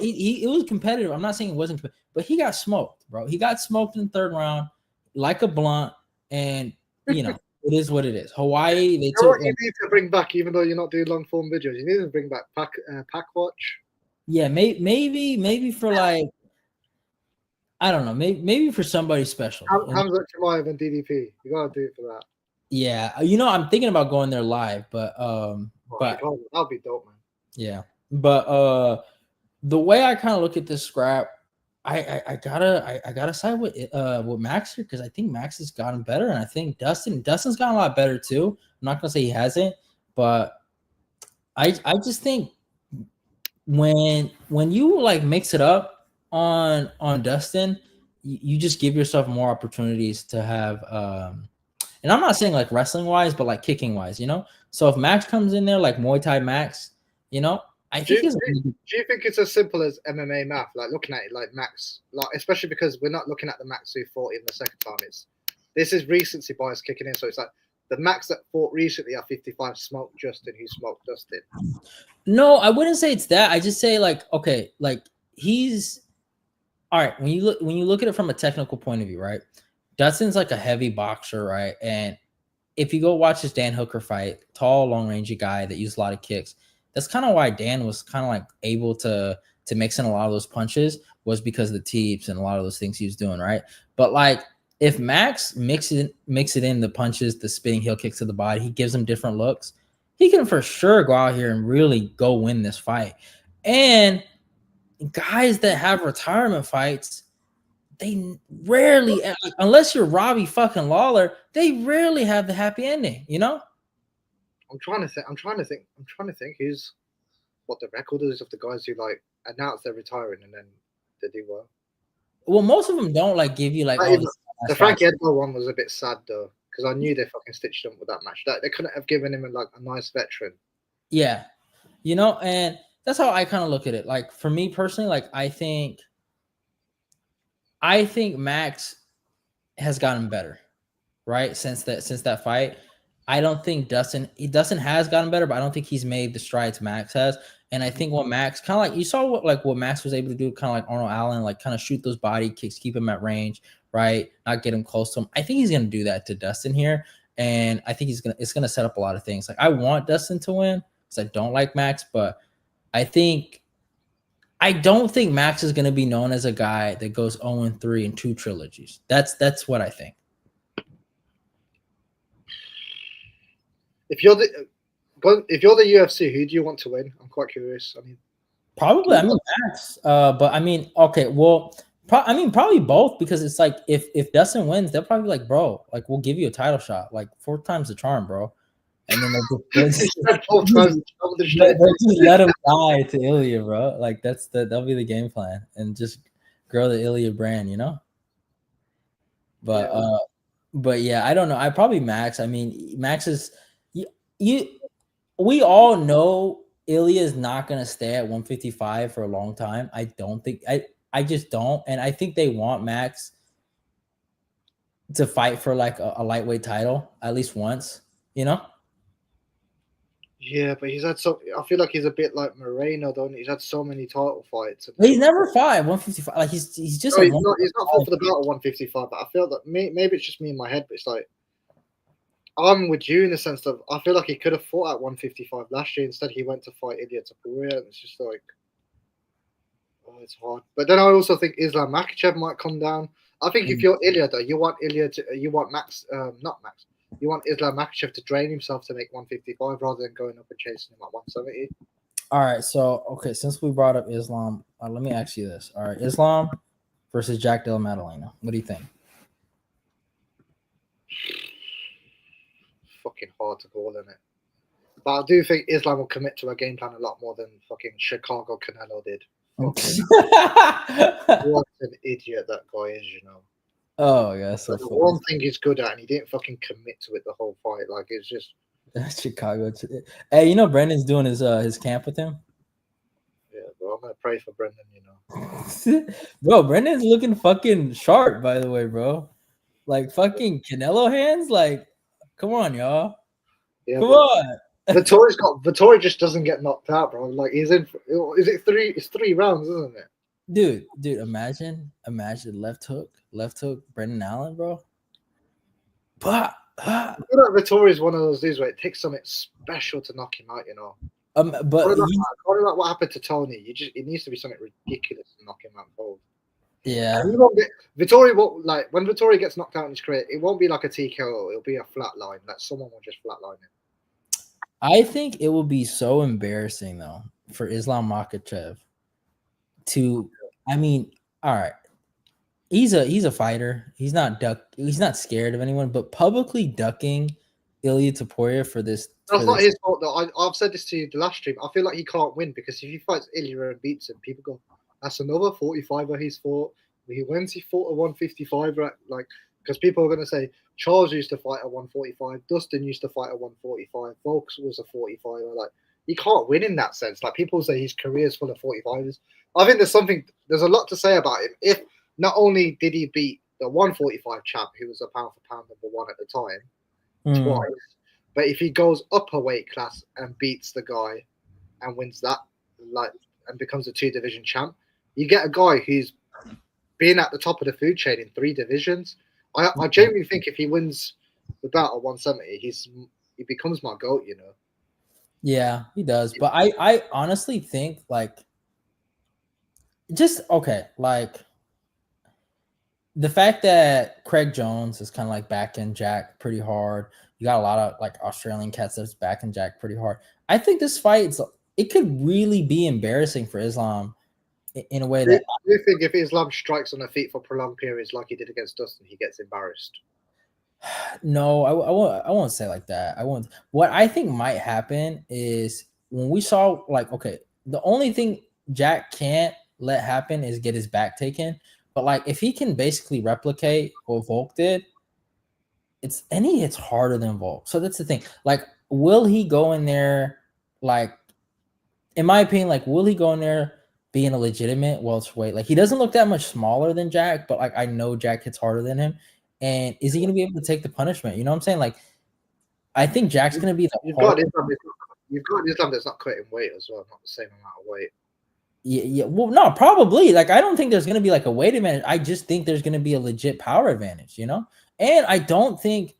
It was competitive. I'm not saying it wasn't, but he got smoked, bro. He got smoked in the third round, like a blunt, and you know it is what it is. Hawaii, they you know took. what you need to bring back, even though you're not doing long form videos, you need to bring back pack watch. Yeah, maybe for like, I don't know, maybe for somebody special. Hamza Chimaev and DDP, you gotta do it for that. Yeah, you know, I'm thinking about going there live, but that'll be dope, man. Yeah, but the way I kind of look at this scrap, I gotta side with Max here, because I think Max has gotten better, and I think Dustin's gotten a lot better too. I'm not gonna say he hasn't, but I just think when you like mix it up on Dustin, you just give yourself more opportunities to have and I'm not saying like wrestling wise, but like kicking wise, you know. So if Max comes in there like Muay Thai Max, you know, I think do you think it's as simple as MMA math, like looking at it like Max, like especially because we're not looking at the Max who fought in the second time. This is recency bias kicking in, so it's like the Max that fought recently at 55 smoked Justin, who smoked Dustin. No, I wouldn't say it's that. I just say like, okay, like he's all right. When you look at it from a technical point of view, right? Dustin's like a heavy boxer, right? And if you go watch his Dan Hooker fight, tall, long rangey guy that used a lot of kicks. That's kind of why Dan was kind of like able to mix in a lot of those punches, was because of the teeps and a lot of those things he was doing, right? But like if Max mix it in the punches, the spinning heel kicks to the body, he gives him different looks. He can for sure go out here and really go win this fight. And guys that have retirement fights, they rarely, unless you're Robbie fucking Lawler, they rarely have the happy ending, you know? I'm trying to think who's what the record is of the guys who like announce they're retiring and then they do well. Well, most of them don't like give you like the Frankie Edgar one was a bit sad though, because I knew they fucking stitched him with that match. They couldn't have given him a nice veteran. Yeah, you know, and that's how I kind of look at it. Like for me personally, like I think Max has gotten better, right? Since that fight. I don't think Dustin has gotten better, but I don't think he's made the strides Max has. And I think what Max kind of like, you saw what Max was able to do, kind of like Arnold Allen, like kind of shoot those body kicks, keep him at range, right? Not get him close to him. I think he's gonna do that to Dustin here, and I think it's gonna set up a lot of things. Like I want Dustin to win because I don't like Max, but I don't think Max is gonna be known as a guy that goes 0-3 in 2 trilogies. That's what I think. If you're the UFC, who do you want to win? I'm quite curious. I mean, probably. I mean, Max. But I mean, okay. Well, probably both, because it's like if Dustin wins, they'll probably be like, bro, like we'll give you a title shot, like 4 times the charm, bro. And then they'll just let him die to Ilya, bro. Like that'll be the game plan, and just grow the Ilya brand, you know. But yeah, I don't know. I probably Max. I mean, Max is we all know Ilya is not going to stay at 155 for a long time. I don't think I just don't. And I think they want Max to fight for like a lightweight title at least once, you know? Yeah, but he's had I feel like he's a bit like Moreno, don't he? He's had so many title fights. He's never fought at 155. Like he's just no, he's not fought for the belt at 155, but I feel that maybe it's just me in my head, but it's like I'm with you in the sense that I feel like he could have fought at 155 last year. Instead, he went to fight Ilya Topuria, and it's just like, oh, it's hard. But then I also think Islam Makhachev might come down. I think if you're Ilya, though, you want Max, not Max. You want Islam Makhachev to drain himself to make 155 rather than going up and chasing him at 170. All right, so okay, since we brought up Islam, let me ask you this. All right, Islam versus Jack Della Maddalena. What do you think? Fucking hard to call, isn't it? But I do think Islam will commit to a game plan a lot more than fucking Chicago Canelo did. What an idiot that guy is, you know. Oh yeah, so Like, the funny. one thing he's good at, and he didn't fucking commit to it the whole fight. Like it's just Chicago. Hey, you know Brendan's doing his camp with him. yeah. Bro, I'm gonna pray for Brendan. Bro, Brendan's looking fucking sharp, by the way, bro. Like fucking Canelo hands. Like, come on, y'all. Yeah, Come but on. Vittori just doesn't get knocked out, bro. Like he's in. Is it three? It's 3 rounds, isn't it? Dude, imagine left hook, Brendan Allen, bro. Bah, I ah. feel like Vittori is one of those dudes where it takes something special to knock him out. But he, Kind of like what happened to Tony. It needs to be something ridiculous to knock him out cold. yeah, And he won't get Vittori. Won't like when Vittori gets knocked out in his career. It won't be like a TKO. It'll be a flat line. Like someone will just flatline him. I think it will be so embarrassing though for Islam Makhachev to. I mean, all right, he's a fighter. He's not scared of anyone, but publicly ducking Ilya Taporia for this That's not his fault though. I've said this to you the last stream. I feel like he can't win because if he fights Ilya and beats him, people go, "That's another 45er he's fought." He fought a 155, right? Like because people are gonna say Charles used to fight a 145, Dustin used to fight a 145, Volks was a 45er. Like he can't win in that sense. Like people say his career is full of 45ers. I think there's a lot to say about him. If not only did he beat the 145 champ, who was a pound for pound #1 at the time, twice. But if he goes up a weight class and beats the guy and wins that, like, and becomes a 2 division champ, you get a guy who's been at the top of the food chain in 3 divisions. I genuinely think if he wins the bout at 170, he becomes my goat. Yeah, he does. But I honestly think like just okay, like the fact that Craig Jones is kind of like backing Jack pretty hard. You got a lot of like Australian cats that's backing Jack pretty hard. I think this fight it could really be embarrassing for Islam in a way Do that you think if Islam strikes on the feet for prolonged periods like he did against Dustin, he gets embarrassed? no, I won't say like that. I won't. What I think might happen is when we saw like okay, the only thing Jack can't let happen is get his back taken. But like if he can basically replicate what Volk did, he hits harder than Volk. So that's the thing. Like, will he go in there like in my opinion, like will he go in there being a legitimate welterweight? Like he doesn't look that much smaller than Jack, but like I know Jack hits harder than him. And is he gonna be able to take the punishment? You know what I'm saying? Like I think Jack's gonna be the You've hard. got Islam. You've got Islam that's not cutting weight as well, not the same amount of weight. Yeah. Well, no, probably. Like I don't think there's gonna be like a weight advantage. I just think there's gonna be a legit power advantage, you know? And I don't think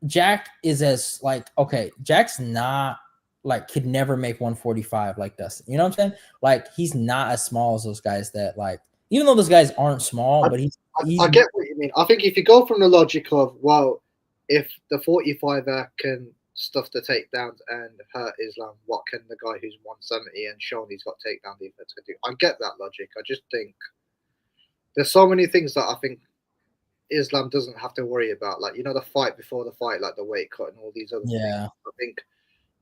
Jack is as like okay, Jack's not like could never make 145 like Dustin. You know what I'm saying? Like he's not as small as those guys that like even though those guys aren't small, but he's I get what you mean. I think if you go from the logic of well, if the 45er can stuff the takedowns and hurt Islam, what can the guy who's 170 and shown he's got takedown defense can do? I get that logic. I just think there's so many things that I think Islam doesn't have to worry about. Like the fight before the fight, like the weight cut and all these other things. I think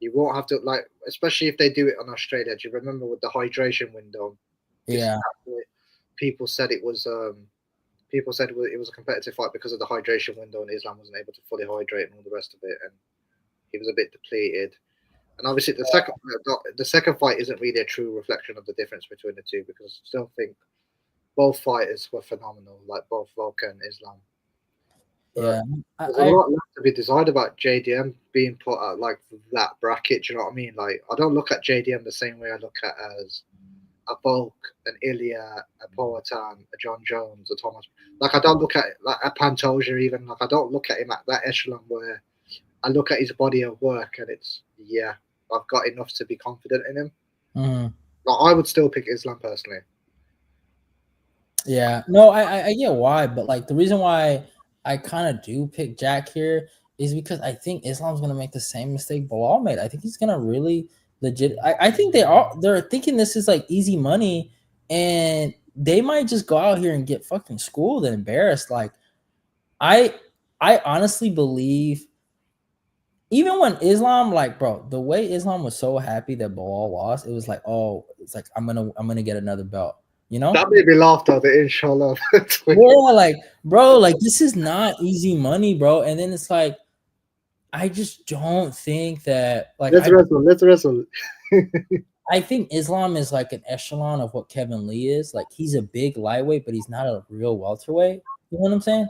you won't have to like, especially if they do it on Australia. Do you remember with the hydration window? Yeah. People said it was it was a competitive fight because of the hydration window, and Islam wasn't able to fully hydrate and all the rest of it, and he was a bit depleted. And obviously, the second fight isn't really a true reflection of the difference between the two because I still think both fighters were phenomenal, like both Volkan and Islam. Yeah, there's a lot left to be decided about JDM being put at like that bracket. Do you know what I mean? Like, I don't look at JDM the same way I look at as a Volk, an Ilya, a Poatan, a John Jones, a Thomas. Like, I don't look at like a Pantoja even. Like, I don't look at him at that echelon where I look at his body of work and it's I've got enough to be confident in him. Like, I would still pick Islam personally. Yeah, no, I get why, but like the reason why I kind of do pick Jack here is because I think Islam's gonna make the same mistake Bilal made. I think he's gonna really legit. I think they're thinking this is like easy money, and they might just go out here and get fucking schooled and embarrassed. Like I honestly believe. Even when Islam, like, bro, the way Islam was so happy that Bilal lost, it was like, oh, it's like I'm gonna get another belt. You know? That made me laugh though. The inshallah. Yeah, like, bro, like this is not easy money, bro. And then it's like, I just don't think that, like, Let's wrestle. Let's wrestle. I think Islam is like an echelon of what Kevin Lee is. Like, he's a big lightweight, but he's not a real welterweight. You know what I'm saying?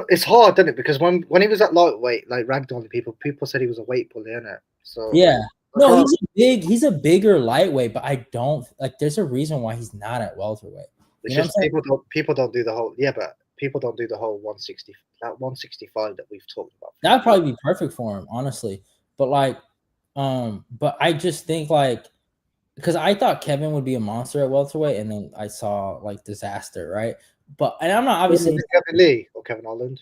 It's hard, isn't it? Because when he was at lightweight, like ragdolling people said he was a weight bully, innit? So Yeah. I No, can't. he's a bigger lightweight, but I don't like. There's a reason why he's not at welterweight. It's You know what I'm just saying? people don't do the whole but people don't do the whole 160 that 165 that we've talked about. That'd probably be perfect for him, honestly. But like, but I just think like, because I thought Kevin would be a monster at welterweight, and then I saw like disaster, right? But and I'm not obviously Kevin Lee or Kevin Holland.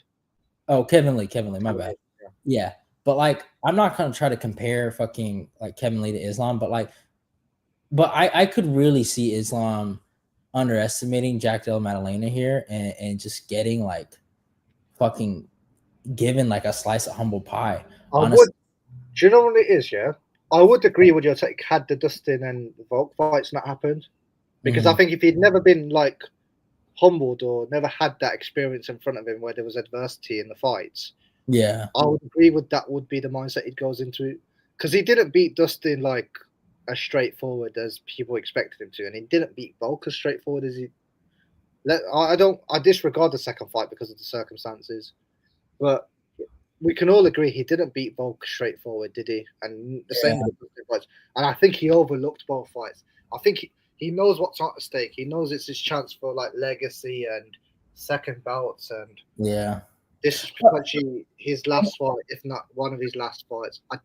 Oh, Kevin Lee, my bad. Yeah. Yeah. But like, I'm not gonna try to compare fucking like Kevin Lee to Islam, but like, but I could really see Islam underestimating Jack Della Maddalena here and just getting like fucking given like a slice of humble pie. Honestly. Do you know what it is? Yeah, I would agree with your take had the Dustin and Volk fights not happened, because I think if he'd never been like humbled or never had that experience in front of him where there was adversity in the fights, yeah, I would agree with that would be the mindset he goes into, because he didn't beat Dustin like as straightforward as people expected him to, and he didn't beat Volk as straightforward as he. I disregard the second fight because of the circumstances, but we can all agree he didn't beat Volk straightforward, did he? And the same with the Dustin fights. And I think he overlooked both fights. I think he knows what's at stake. He knows it's his chance for like legacy and second belts, and yeah. this is potentially his last fight, if not one of his last fights. I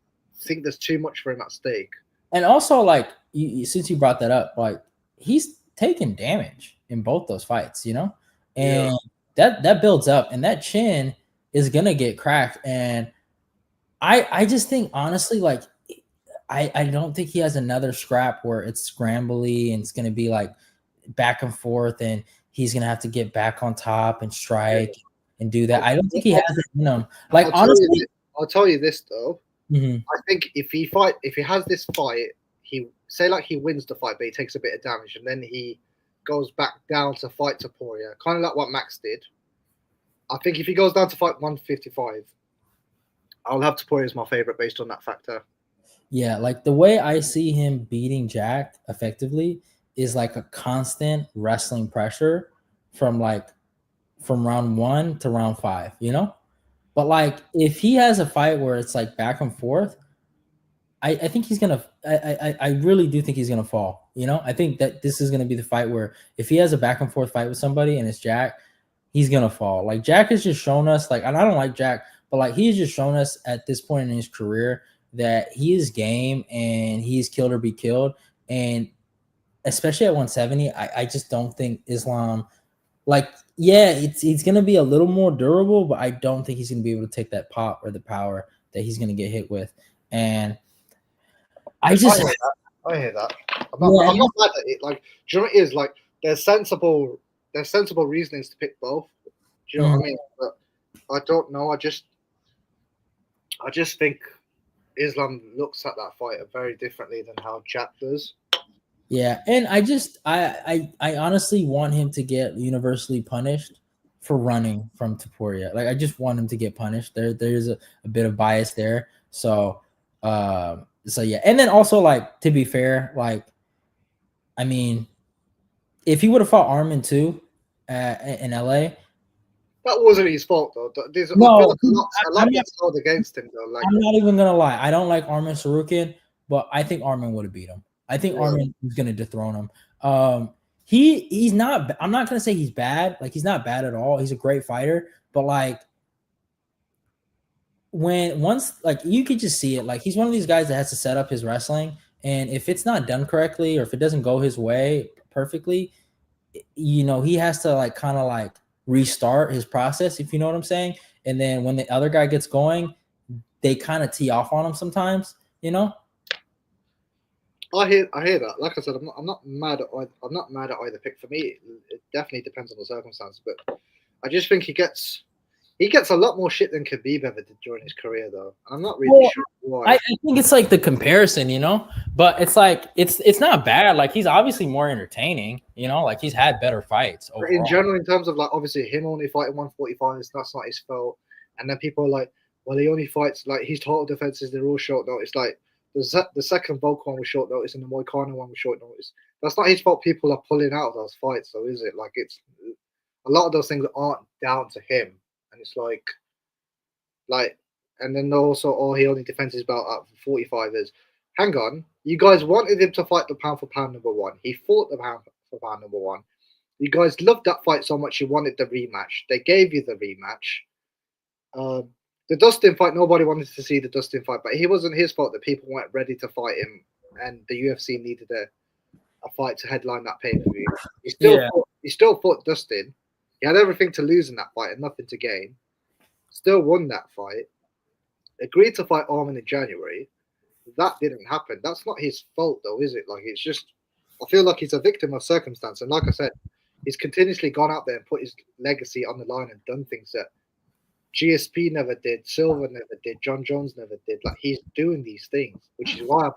think there's too much for him at stake. And also, like, since you brought that up, like, he's taken damage in both those fights, you know, and that builds up, and that chin is gonna get cracked. And I just think honestly, like, I don't think he has another scrap where it's scrambly and it's gonna be like back and forth, and he's gonna have to get back on top and strike and do that. I don't think he has it in him. Like, honestly, I'll tell you this though. Mm-hmm. I think if he has this fight, he wins the fight, but he takes a bit of damage, and then he goes back down to fight Topuria, kind of like what Max did. I think if he goes down to fight 155, I'll have Topuria as my favorite based on that factor. Yeah, like the way I see him beating Jack effectively is like a constant wrestling pressure from round 1 to round 5, you know? But like if he has a fight where it's like back and forth, I think he's gonna I really do think he's gonna fall. You know, I think that this is gonna be the fight where if he has a back and forth fight with somebody and it's Jack, he's gonna fall. Like Jack has just shown us, like, and I don't like Jack, but like he's just shown us at this point in his career that he is game and he's killed or be killed. And especially at 170, I just don't think Islam, like, yeah, it's going to be a little more durable, but I don't think he's going to be able to take that pop or the power that he's going to get hit with. And I hear that. I'm not mad at it. Like, do you know what it is? Like, there's sensible reasonings to pick both. Do you know what I mean? But I don't know. I just think Islam looks at that fight very differently than how Jack does. Yeah, and I honestly want him to get universally punished for running from Topuria. Like, I just want him to get punished. There's a bit of bias there. So yeah. And then also, like, to be fair, like, I mean, if he would have fought Armin too in LA, that wasn't his fault though. There's a lot gets held against him though. Like, I'm not even gonna lie. I don't like Armin Sarukian, but I think Armin would have beat him. I think Armin is gonna dethrone him. He's not. I'm not gonna say he's bad. Like, he's not bad at all. He's a great fighter, but like like you could just see it. Like, he's one of these guys that has to set up his wrestling, and if it's not done correctly or if it doesn't go his way perfectly, you know, he has to like kind of like restart his process, if you know what I'm saying. And then when the other guy gets going, they kind of tee off on him sometimes, you know. I hear that. Like I said, I'm not mad at either pick. For me, it definitely depends on the circumstances. But I just think he gets a lot more shit than Khabib ever did during his career, though. And I'm not really sure why. I think it's like the comparison, you know, But it's like it's not bad. Like he's obviously more entertaining, you know. Like he's had better fights But in overall. general, in terms of like obviously him only fighting 145s, that's not his fault. And then people are like, well, he only fights like his total defenses. They're all short notice. Like the second Volk one was short notice, and the Moicano one was short notice. That's not his fault. People are pulling out of those fights, though, is it? Like it's a lot of those things aren't down to him, and it's like, and then also, oh, he only defends his belt at 45 is. Hang on, you guys wanted him to fight the pound for pound number one. He fought the pound for pound number one. You guys loved that fight so much you wanted the rematch. They gave you the rematch. The Dustin fight, nobody wanted to see the Dustin fight, but it wasn't his fault that people weren't ready to fight him, and the UFC needed a fight to headline that pay per view. He still fought Dustin. He had everything to lose in that fight and nothing to gain. Still won that fight. Agreed to fight Arman in January. That didn't happen. That's not his fault, though, is it? Like it's just, I feel like he's a victim of circumstance, and like I said, he's continuously gone out there and put his legacy on the line and done things that GSP never did, Silva never did, John Jones never did. Like he's doing these things, which is why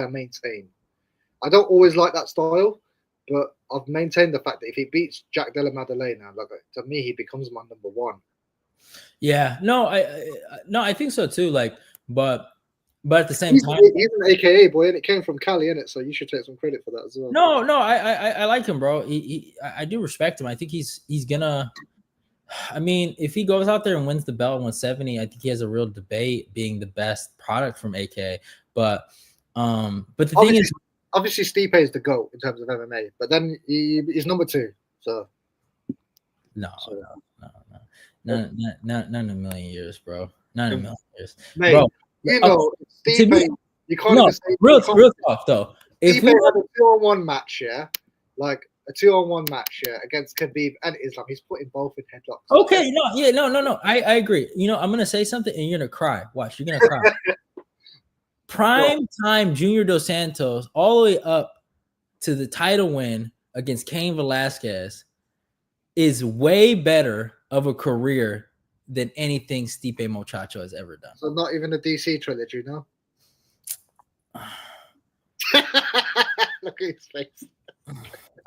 I maintain. I don't always like that style, but I've maintained the fact that if he beats Jack Della Maddalena, like to me, he becomes my number one. Yeah, no, I think so too. Like, but at the same time, he's an AKA boy, and it came from Cali, innit? So you should take some credit for that as well. No, I like him, bro. I do respect him. I think he's gonna. I mean, if he goes out there and wins the belt 170, I think he has a real debate being the best product from AKA. But the thing is, obviously Stipe is the GOAT in terms of MMA, but then he's number two. So no, not in a million years, bro. Not in a million years, mate, bro. You know, Stipe, you can't even say real talk though. If we had a 2-on-1 match, yeah, like a 2-on-1 match, yeah, against Khabib and Islam, he's putting both in headlocks. Okay, no. I agree. You know, I'm gonna say something and you're gonna cry. Watch, you're gonna cry. Prime time Junior Dos Santos all the way up to the title win against Cain Velasquez is way better of a career than anything Stipe Miocic has ever done. So not even a DC trilogy, no? Look at his face.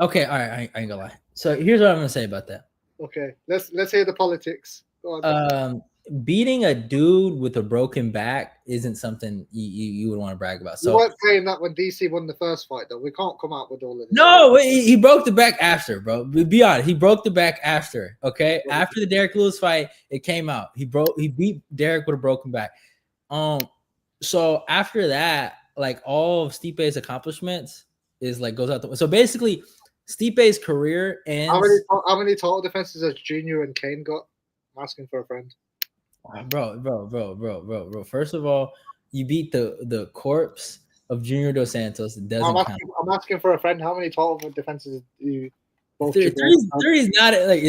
Okay, all right, I ain't gonna lie. So here's what I'm gonna say about that. Okay, let's hear the politics. Go on. Beating a dude with a broken back isn't something you would want to brag about. So you weren't saying that when DC won the first fight, though. We can't come out with all of this. No, he broke the back after, bro. Be honest, he broke the back after. Okay, after the Derek Lewis fight, it came out. He beat Derek with a broken back. So after that, like all of Stipe's accomplishments is like goes out the. So basically, Stipe's career ends. How many total defenses has Junior and Cain got? I'm asking for a friend. Bro. First of all, you beat the corpse of Junior Dos Santos. It doesn't count. I'm asking for a friend. How many total defenses do you both? Three is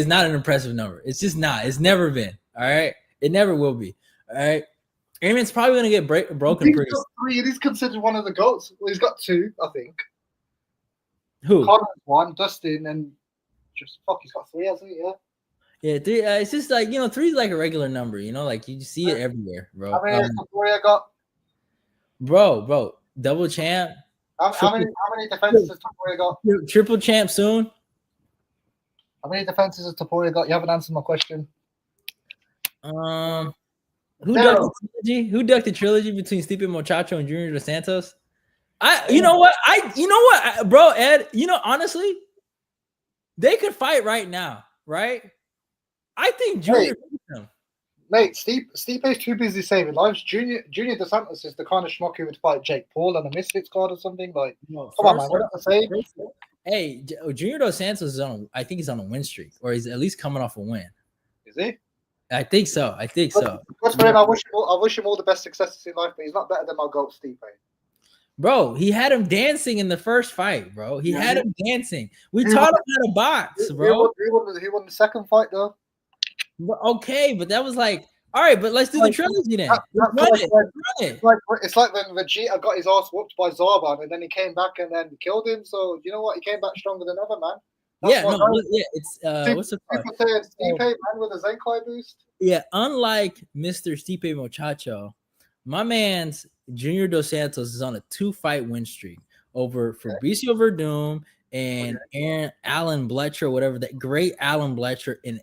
not an impressive number. It's just not. It's never been. All right. It never will be. All right. I mean, it's probably gonna get broken pretty soon. Three. It is considered one of the GOATs. Well, he's got two, I think. Who? Connor's one, Dustin, and he's got three, hasn't he? Yeah. Yeah, three. It's just like, you know, 3 is like a regular number. You know, like you see it everywhere, bro. How many has Topuria got? Bro, double champ. How many defenses has Topuria got? Triple champ soon. How many defenses has Topuria got? You haven't answered my question. Who ducked the trilogy between Stipe Miocic and Junior Dos Santos? You know what, bro, Ed. You know, honestly, they could fight right now, right? I think Junior. Mate, Stipe's too busy saving lives. Junior Dos Santos is the kind of schmuck who would fight Jake Paul on a Misfits card or something. Like, come on, man. We're not the same. Hey, Junior Dos Santos is on. I think he's on a win streak, or he's at least coming off a win. Is he? I think so. Good for him. I wish him all the best successes in life, but he's not better than my GOAT, Stipe. Bro, he had him dancing in the first fight, bro. He had him dancing. We taught him how to box, bro. He won the second fight, though. Okay, but that was like, all right, but let's do the trilogy then. It's like when Vegeta got his ass whooped by Zarban, and then he came back and then killed him. So you know what? He came back stronger than ever, man. It's what's the people saying Stipe, man, with a Zenkai boost? Yeah, unlike Mr. Stipe Miocic, my man's Junior Dos Santos is on a 2-fight win streak over Fabricio Verdum and Alan Bletcher, whatever that great Alan Bletcher in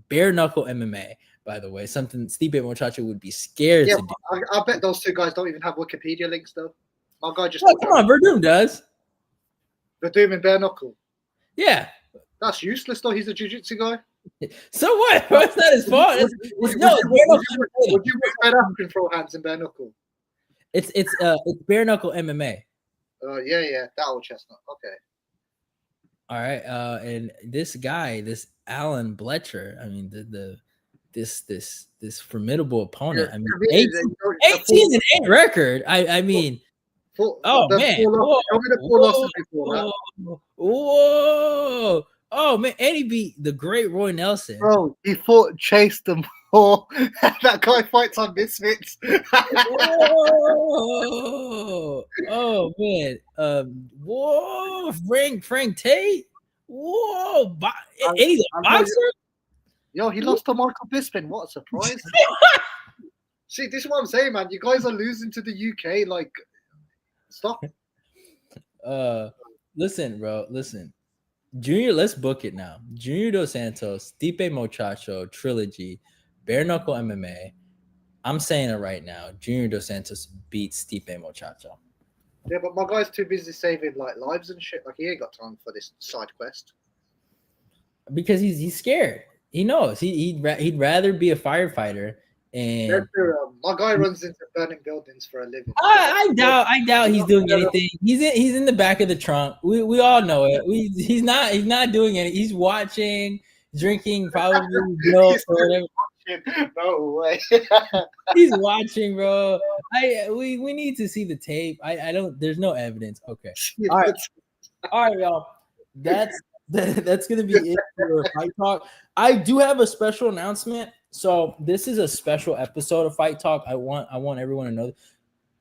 bare knuckle MMA. By the way, something Stipe Miocic would be scared to do. I bet those two guys don't even have Wikipedia links though. My guy just come on, Verdum does. Verdum and bare knuckle. Yeah, that's useless though. He's a jiu-jitsu guy. So what? That's not his fault. Would you put African throw hands in bare knuckle? It's bare knuckle MMA. Yeah, that old chestnut. Okay. All right. And this guy, this Alan Bletcher, I mean, this formidable opponent. I mean, 18-8 record. I mean, man. Whoa. Oh man, and he beat the great Roy Nelson. Bro, he fought Chase them all. That guy fights on Misfits. Whoa. Oh man. Whoa, Frank Tate. Whoa, he's a boxer. Yo, he lost to Michael Bisping. What a surprise! See, this is what I'm saying, man. You guys are losing to the UK. Like, stop. Listen, bro. Listen. Junior, let's book it now. Junior Dos Santos, Stipe Miocic trilogy, bare knuckle MMA. I'm saying it right now. Junior Dos Santos beats Stipe Miocic. Yeah, but my guy's too busy saving like lives and shit. Like he ain't got time for this side quest. Because he's scared. He knows he'd rather be a firefighter. And my guy runs into burning buildings for a living. I doubt he's doing anything. He's in the back of the trunk. We all know it. He's not doing anything. He's watching, drinking, probably milk or whatever. No way. He's watching, bro. We need to see the tape. I don't. There's no evidence. Okay. All right, y'all. That's gonna be it for Fight Talk. I do have a special announcement. So this is a special episode of Fight Talk. I want everyone to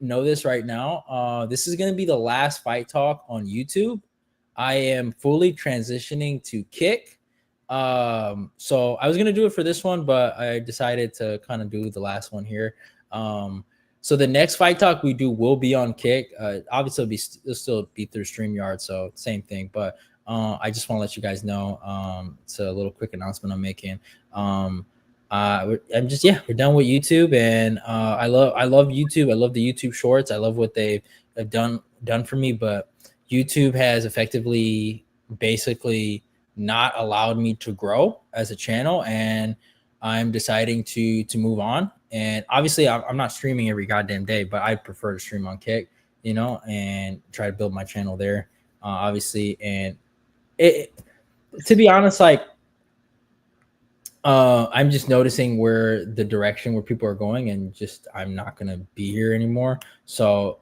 know this right now. This is going to be the last Fight Talk on YouTube. I am fully transitioning to Kick. So I was going to do it for this one, but I decided to kind of do the last one here. So the next Fight Talk we do will be on Kick. Obviously it'll still be through StreamYard, so same thing. But I just want to let you guys know. It's a little quick announcement I'm making. We're done with YouTube, and I love YouTube. I love the YouTube Shorts. I love what they've done for me, but YouTube has effectively basically not allowed me to grow as a channel, and I'm deciding to move on. And obviously I'm not streaming every goddamn day, but I prefer to stream on Kick, and try to build my channel there, obviously. And to be honest, like, I'm just noticing where people are going, and just I'm not gonna be here anymore. So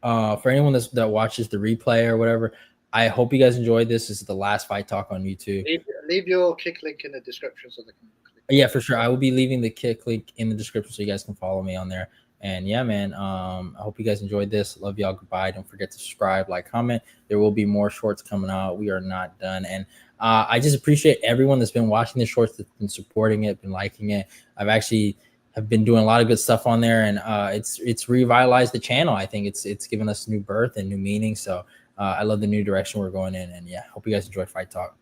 for anyone that watches the replay or whatever, I hope you guys enjoyed this. This is the last Fight Talk on YouTube. Leave your Kick link in the description so they can click. Yeah, for sure. I will be leaving the Kick link in the description so you guys can follow me on there. And yeah, man, I hope you guys enjoyed this. Love y'all. Goodbye. Don't forget to subscribe, like, comment. There will be more shorts coming out. We are not done. And I just appreciate everyone that's been watching the shorts, that's been supporting it, been liking it. Have been doing a lot of good stuff on there, and it's revitalized the channel. I think it's given us new birth and new meaning. So I love the new direction we're going in. And yeah, hope you guys enjoy Fight Talk.